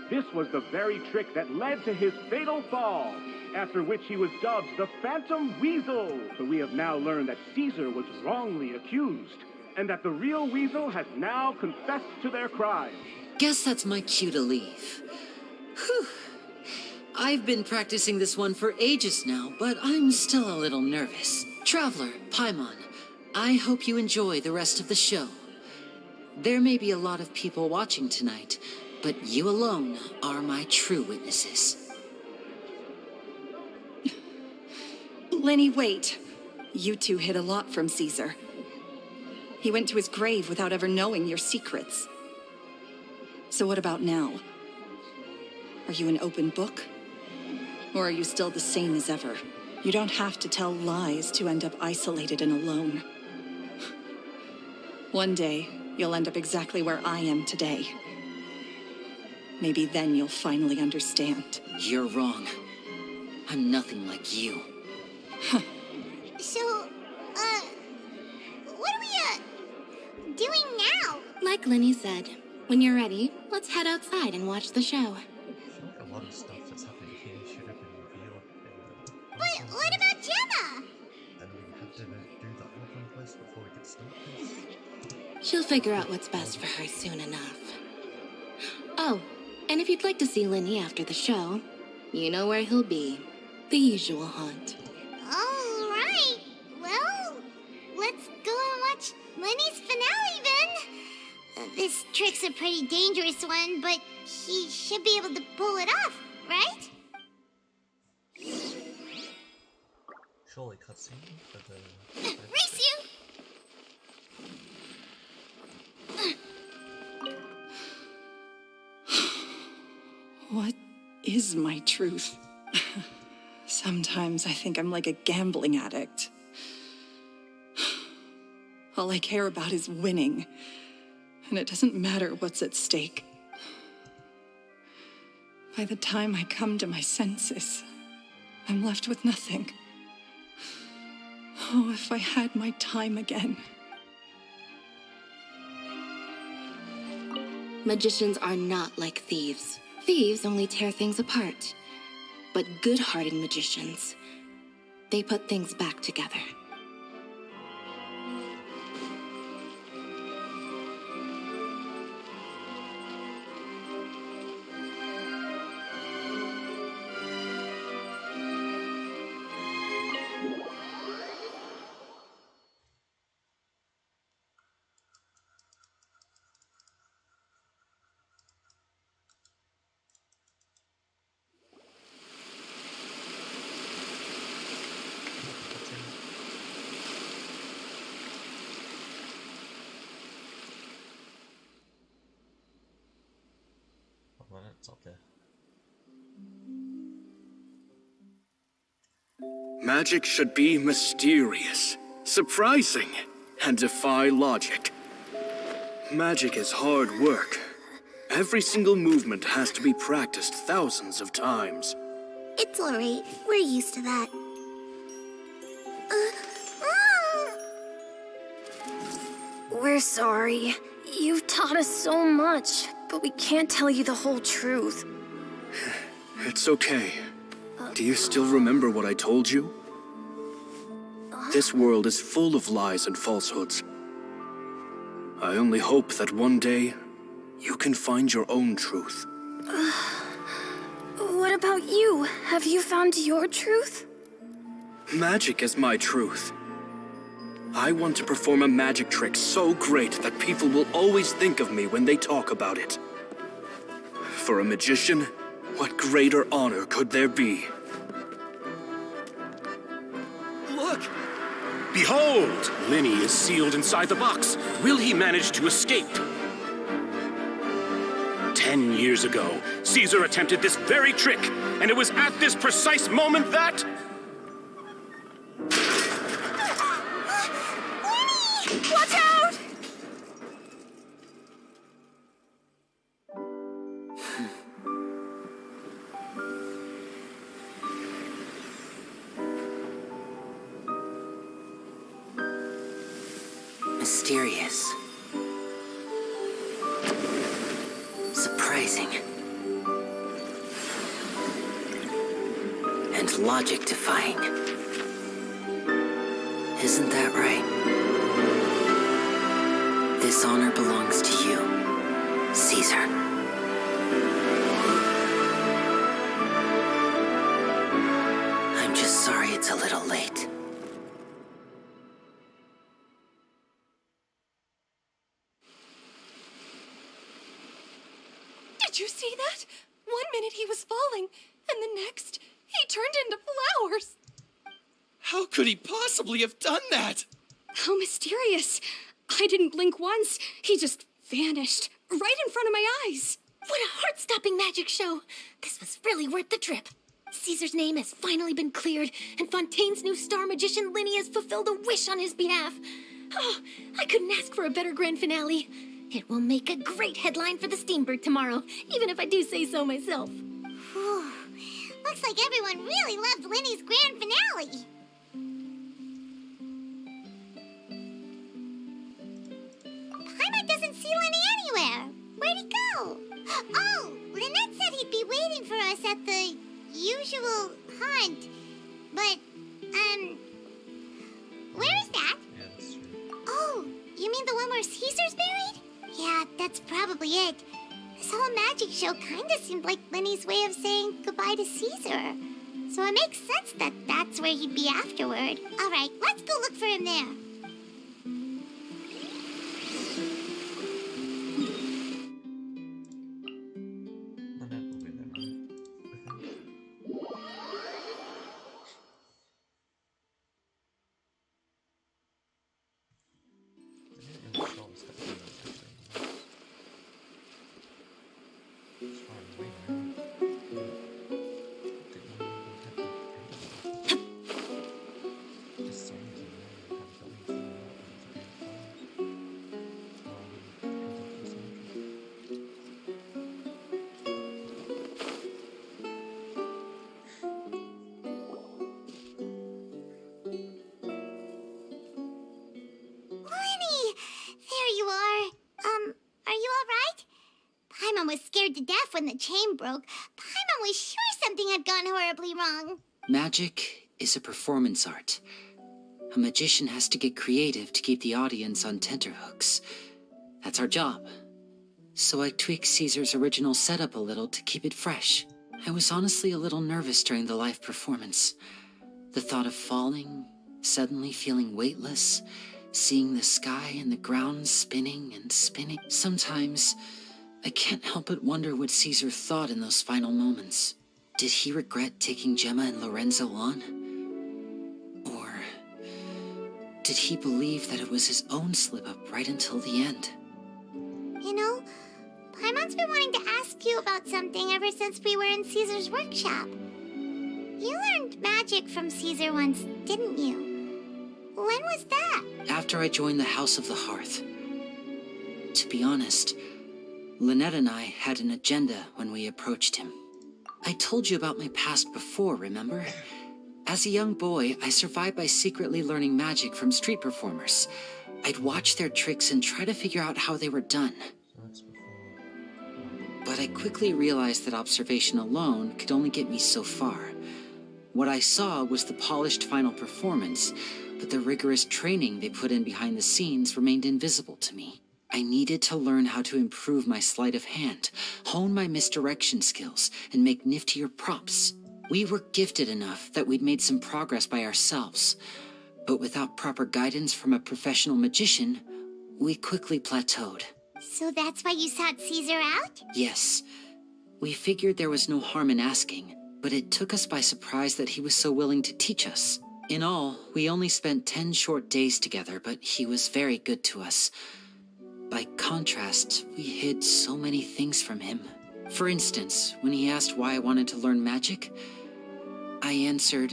This was the very trick that led to his fatal fall, after which he was dubbed the Phantom Weasel. But we have now learned that Caesar was wrongly accused, and that the real Weasel has now confessed to their crimes. Guess that's my cue to leave. Whew. I've been practicing this one for ages now, but I'm still a little nervous. Traveler, Paimon, I hope you enjoy the rest of the show. There may be a lot of people watching tonight, but you alone are my true witnesses. Lyney, wait. You two hid a lot from Caesar. He went to his grave without ever knowing your secrets. So what about now? Are you an open book? Or are you still the same as ever? You don't have to tell lies to end up isolated and alone. One day, you'll end up exactly where I am today. Maybe then you'll finally understand. You're wrong. I'm nothing like you. So, what are we, doing now? Like Lyney said, when you're ready, let's head outside and watch the show. A lot of stuff that's happening here should have been revealed in the... But what about Gemma? And we have to do the open quest before we can start this. She'll figure out what's best for her soon enough. Oh, and if you'd like to see Lyney after the show, you know where he'll be. The usual haunt. All right. Well, let's go and watch Lyney's finale then. This trick's a pretty dangerous one, but he should be able to pull it off, right? Surely cutscene for the... Race you! What is my truth? Sometimes I think I'm like a gambling addict. All I care about is winning, and it doesn't matter what's at stake. By the time I come to my senses, I'm left with nothing. Oh, if I had my time again. Magicians are not like thieves. Thieves only tear things apart. But good-hearted magicians, they put things back together. Well, it's up there. Magic should be mysterious, surprising, and defy logic. Magic is hard work. Every single movement has to be practiced thousands of times. It's alright. We're used to that. We're sorry. You've taught us so much, but we can't tell you the whole truth. It's okay. Do you still remember what I told you? This world is full of lies and falsehoods. I only hope that one day you can find your own truth. What about you? Have you found your truth? Magic is my truth. I want to perform a magic trick so great that people will always think of me when they talk about it. For a magician, what greater honor could there be? Look! Behold! Lyney is sealed inside the box. Will he manage to escape? 10 years ago, Caesar attempted this very trick, and it was at this precise moment that... Watch out! Mysterious. Surprising. And logic-defying. Isn't that right? This honor belongs to you, Caesar. Did you see that? 1 minute he was falling, and the next, he turned into flowers. How could he possibly have done that? How mysterious. I didn't blink once. He just vanished right in front of my eyes. What a heart-stopping magic show. This was really worth the trip. Caesar's name has finally been cleared, and Fontaine's new star magician Lyney has fulfilled a wish on his behalf. Oh, I couldn't ask for a better grand finale. It will make a great headline for the Steambird tomorrow, even if I do say so myself. Whew. Looks like everyone really loved Lyney's grand finale. Paimon doesn't see Lyney anywhere. Where'd he go? Oh, Lynette said he'd be waiting for us at the usual hunt. But, where is that? Yeah, that's true. Oh, you mean the one where Caesar's buried? Yeah, that's probably it. This whole magic show kinda seemed like Lyney's way of saying goodbye to Caesar. So it makes sense that that's where he'd be afterward. Alright, let's go look for him there. Lynette will be there, right? I think. I didn't really show us that thing, actually. It's far away now. Didn't know what happened. Just saw him and had a feeling for the Lyney! There you are. Are you alright? Paimon was scared to death when the chain broke. Paimon was sure something had gone horribly wrong. Magic is a performance art. A magician has to get creative to keep the audience on tenterhooks. That's our job. So I tweaked Caesar's original setup a little to keep it fresh. I was honestly a little nervous during the live performance. The thought of falling, suddenly feeling weightless, seeing the sky and the ground spinning and spinning. Sometimes, I can't help but wonder what Caesar thought in those final moments. Did he regret taking Gemma and Lorenzo on? Or did he believe that it was his own slip-up right until the end? You know, Paimon's been wanting to ask you about something ever since we were in Caesar's workshop. You learned magic from Caesar once, didn't you? When was that? After I joined the House of the Hearth. To be honest, Lynette and I had an agenda when we approached him. I told you about my past before, remember? As a young boy, I survived by secretly learning magic from street performers. I'd watch their tricks and try to figure out how they were done. So that's before. But I quickly realized that observation alone could only get me so far. What I saw was the polished final performance, but the rigorous training they put in behind the scenes remained invisible to me. I needed to learn how to improve my sleight of hand, hone my misdirection skills, and make niftier props. We were gifted enough that we'd made some progress by ourselves, but without proper guidance from a professional magician, we quickly plateaued. So that's why you sought Caesar out? Yes, we figured there was no harm in asking, but it took us by surprise that he was so willing to teach us. In all, we only spent 10 short days together, but he was very good to us. By contrast, we hid so many things from him. For instance, when he asked why I wanted to learn magic, I answered,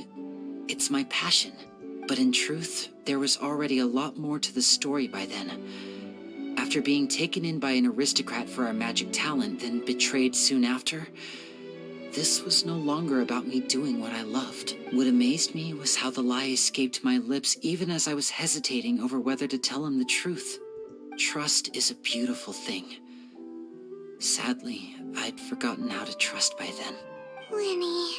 "It's my passion." But in truth, there was already a lot more to the story by then. After being taken in by an aristocrat for our magic talent, then betrayed soon after, this was no longer about me doing what I loved. What amazed me was how the lie escaped my lips even as I was hesitating over whether to tell him the truth. Trust is a beautiful thing. Sadly, I'd forgotten how to trust by then. Lyney.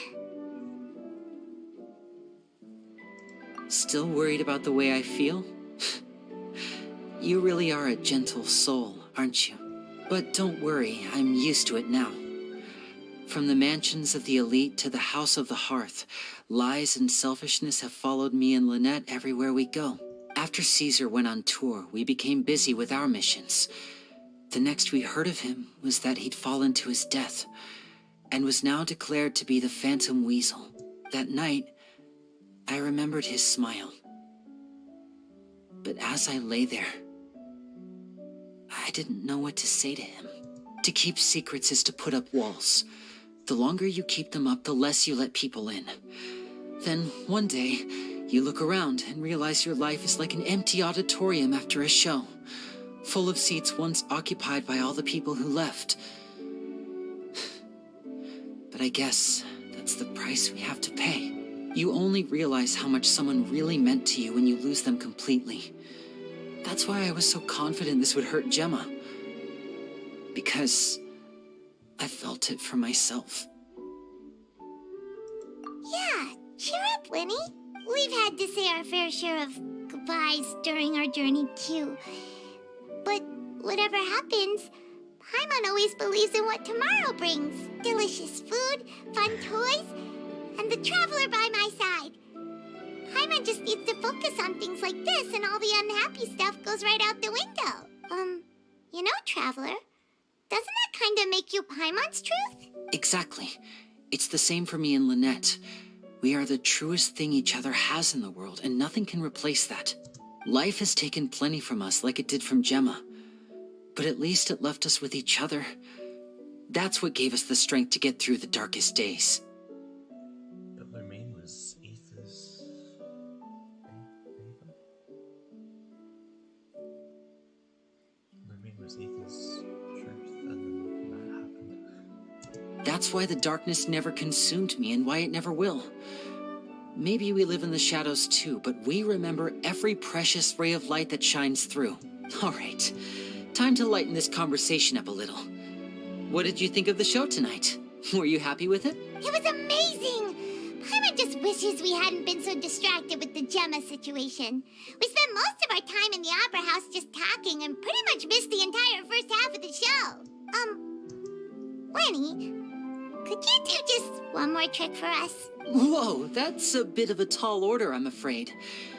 Still worried about the way I feel? You really are a gentle soul, aren't you? But don't worry, I'm used to it now. From the mansions of the elite to the House of the Hearth, lies and selfishness have followed me and Lynette everywhere we go. After Caesar went on tour, we became busy with our missions. The next we heard of him was that he'd fallen to his death and was now declared to be the Phantom Weasel. That night, I remembered his smile. But as I lay there, I didn't know what to say to him. To keep secrets is to put up walls. The longer you keep them up, the less you let people in. Then, one day, you look around and realize your life is like an empty auditorium after a show, full of seats once occupied by all the people who left. But I guess that's the price we have to pay. You only realize how much someone really meant to you when you lose them completely. That's why I was so confident this would hurt Gemma. Because I felt it for myself. Yeah, cheer up, Lyney. We've had to say our fair share of goodbyes during our journey, too. But whatever happens, Paimon always believes in what tomorrow brings. Delicious food, fun toys, and the traveler by my side. Paimon just needs to focus on things like this, and all the unhappy stuff goes right out the window. You know, Traveler, doesn't that kind of make you Paimon's truth? Exactly. It's the same for me and Lynette. We are the truest thing each other has in the world, and nothing can replace that. Life has taken plenty from us, like it did from Gemma. But at least it left us with each other. That's what gave us the strength to get through the darkest days. But Lomine was Aether's... Lomine was Aether's truth, and then that happened. That's why the darkness never consumed me, and why it never will. Maybe we live in the shadows too, but we remember every precious ray of light that shines through. All right, time to lighten this conversation up a little. What did you think of the show tonight? Were you happy with it? It was amazing! Paimon just wishes we hadn't been so distracted with the Gemma situation. We spent most of our time in the Opera House just talking and pretty much missed the entire first half of the show. Lyney, could you do just one more trick for us? Whoa, that's a bit of a tall order, I'm afraid.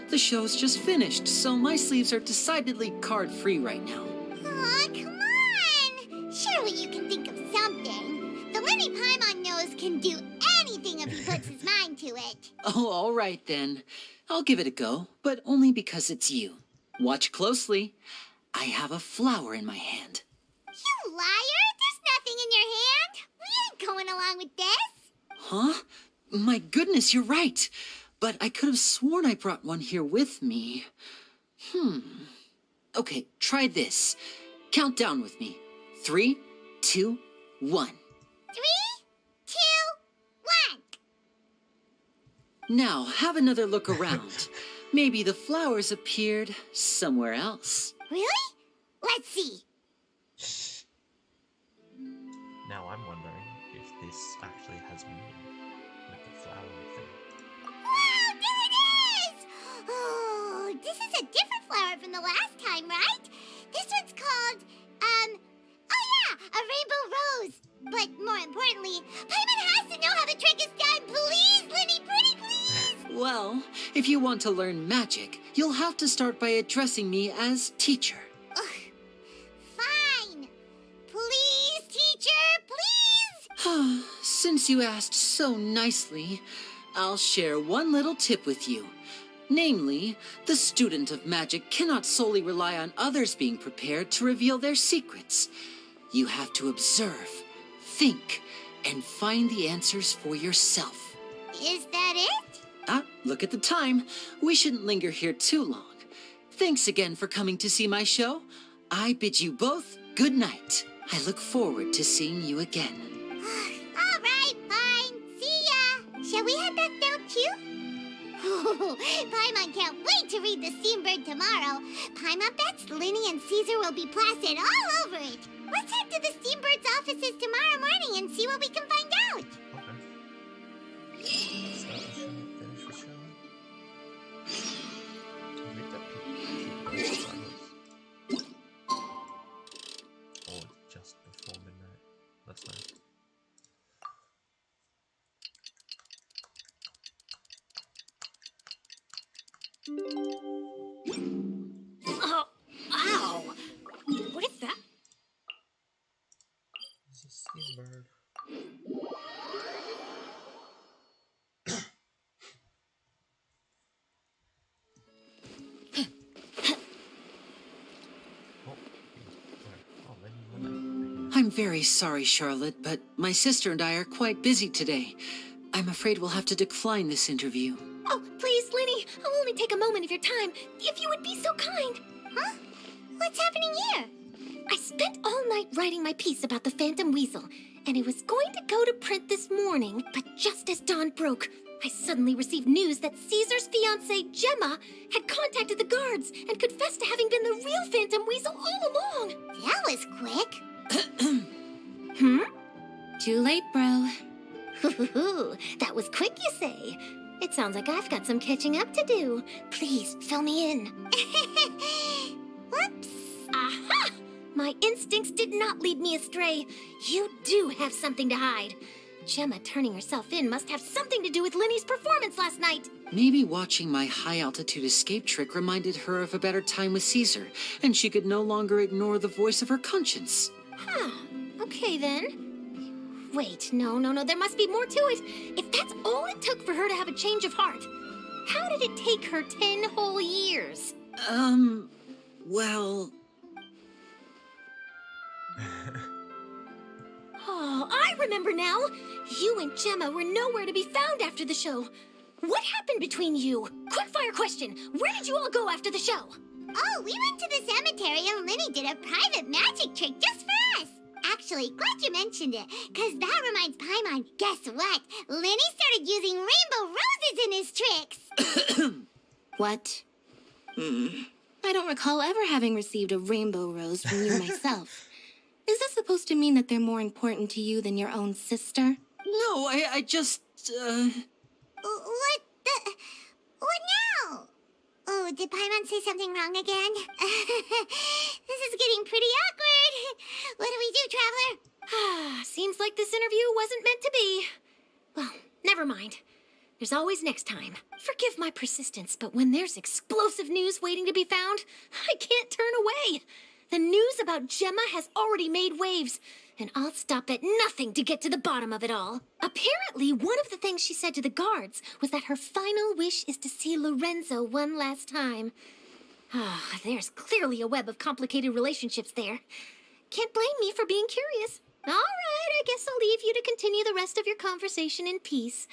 The show's just finished, so my sleeves are decidedly card-free right now. Aw, come on! Surely you can think of something. The Lyney Paimon knows can do anything if he puts his mind to it. Oh, all right then. I'll give it a go, but only because it's you. Watch closely. I have a flower in my hand. You liar! There's nothing in your hand! We ain't going along with this! Huh? My goodness, you're right. But I could have sworn I brought one here with me. Okay, try this. Count down with me. 3, 2, 1. 3, 2, 1. Now, have another look around. Maybe the flowers appeared somewhere else. Really? Let's see. Now I'm wondering if this actually has meaning with the flower thing. Wow, there it is! Oh, this is a different flower from the last time, right? This one's called, a rainbow rose. But more importantly, Paimon has to know how the trick is done. Please, Lyney, pretty please! Well, if you want to learn magic, you'll have to start by addressing me as teacher. Fine. Please, teacher, please! Since you asked so nicely, I'll share one little tip with you. Namely, the student of magic cannot solely rely on others being prepared to reveal their secrets. You have to observe, think, and find the answers for yourself. Is that it? Look at the time. We shouldn't linger here too long. Thanks again for coming to see my show. I bid you both good night. I look forward to seeing you again. All right, fine. See ya. Shall we head back down too? Paimon can't wait to read The Steambird tomorrow. Paimon bets Lyney and Caesar will be plastered all over it. Let's head to the Steambird's offices tomorrow morning and see what we can find out. Okay. Start the show, finish the show. I think that people should go or just before midnight. Let's know. Oh, ow! What is that? I'm very sorry, Charlotte, but my sister and I are quite busy today. I'm afraid we'll have to decline this interview. Oh, please, Lyney, I'll only take a moment of your time, if you would be so kind. Huh? What's happening here? I spent all night writing my piece about the Phantom Weasel, and it was going to go to print this morning, but just as dawn broke, I suddenly received news that Caesar's fiancée, Gemma, had contacted the guards and confessed to having been the real Phantom Weasel all along. That was quick. Too late, bro. That was quick, you say? It sounds like I've got some catching up to do. Please, fill me in. Whoops. Aha! My instincts did not lead me astray. You do have something to hide. Gemma turning herself in must have something to do with Lyney's performance last night. Maybe watching my high-altitude escape trick reminded her of a better time with Caesar, and she could no longer ignore the voice of her conscience. Huh. Okay, then. Wait, no, there must be more to it. If that's all it took for her to have a change of heart, how did it take her 10 whole years? Well... Oh, I remember now. You and Gemma were nowhere to be found after the show. What happened between you? Quickfire question. Where did you all go after the show? Oh, we went to the cemetery and Lyney did a private magic trick just for us. Actually, glad you mentioned it, because that reminds Paimon. Guess what? Lyney started using rainbow roses in his tricks. What? I don't recall ever having received a rainbow rose from you myself. Is this supposed to mean that they're more important to you than your own sister? No, I just, What now? Oh, did Paimon say something wrong again? This is getting pretty awkward. What do we do, Traveler? Seems like this interview wasn't meant to be. Well, never mind. There's always next time. Forgive my persistence, but when there's explosive news waiting to be found, I can't turn away. The news about Gemma has already made waves, and I'll stop at nothing to get to the bottom of it all. Apparently, one of the things she said to the guards was that her final wish is to see Lorenzo one last time. There's clearly a web of complicated relationships there. Can't blame me for being curious. All right, I guess I'll leave you to continue the rest of your conversation in peace.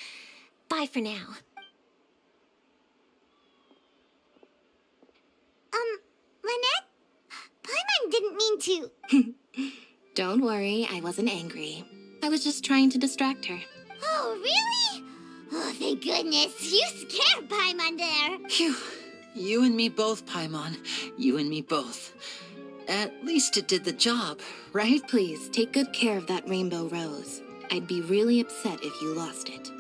Bye for now. Lynette? Paimon didn't mean to... Don't worry, I wasn't angry. I was just trying to distract her. Oh, really? Oh, thank goodness. You scared Paimon there. Phew. You and me both, Paimon. You and me both. At least it did the job, right? Please, take good care of that rainbow rose. I'd be really upset if you lost it.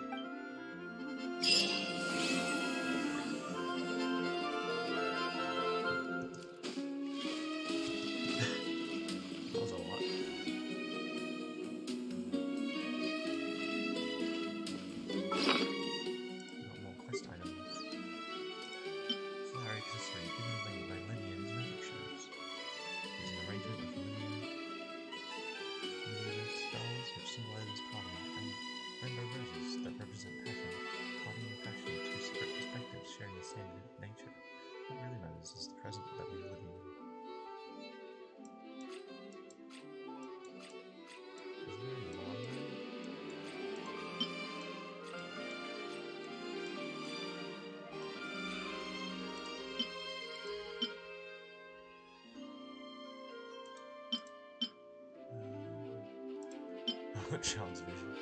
Child's vision. It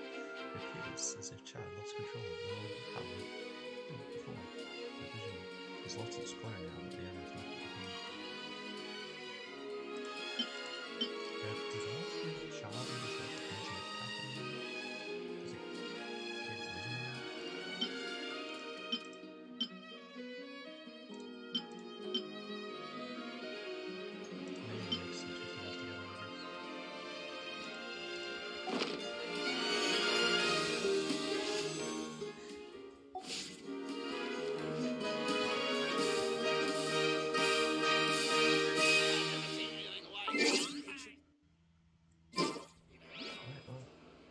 appears as if child lost control of the world of power. Before, the vision is lost its square now at the end of the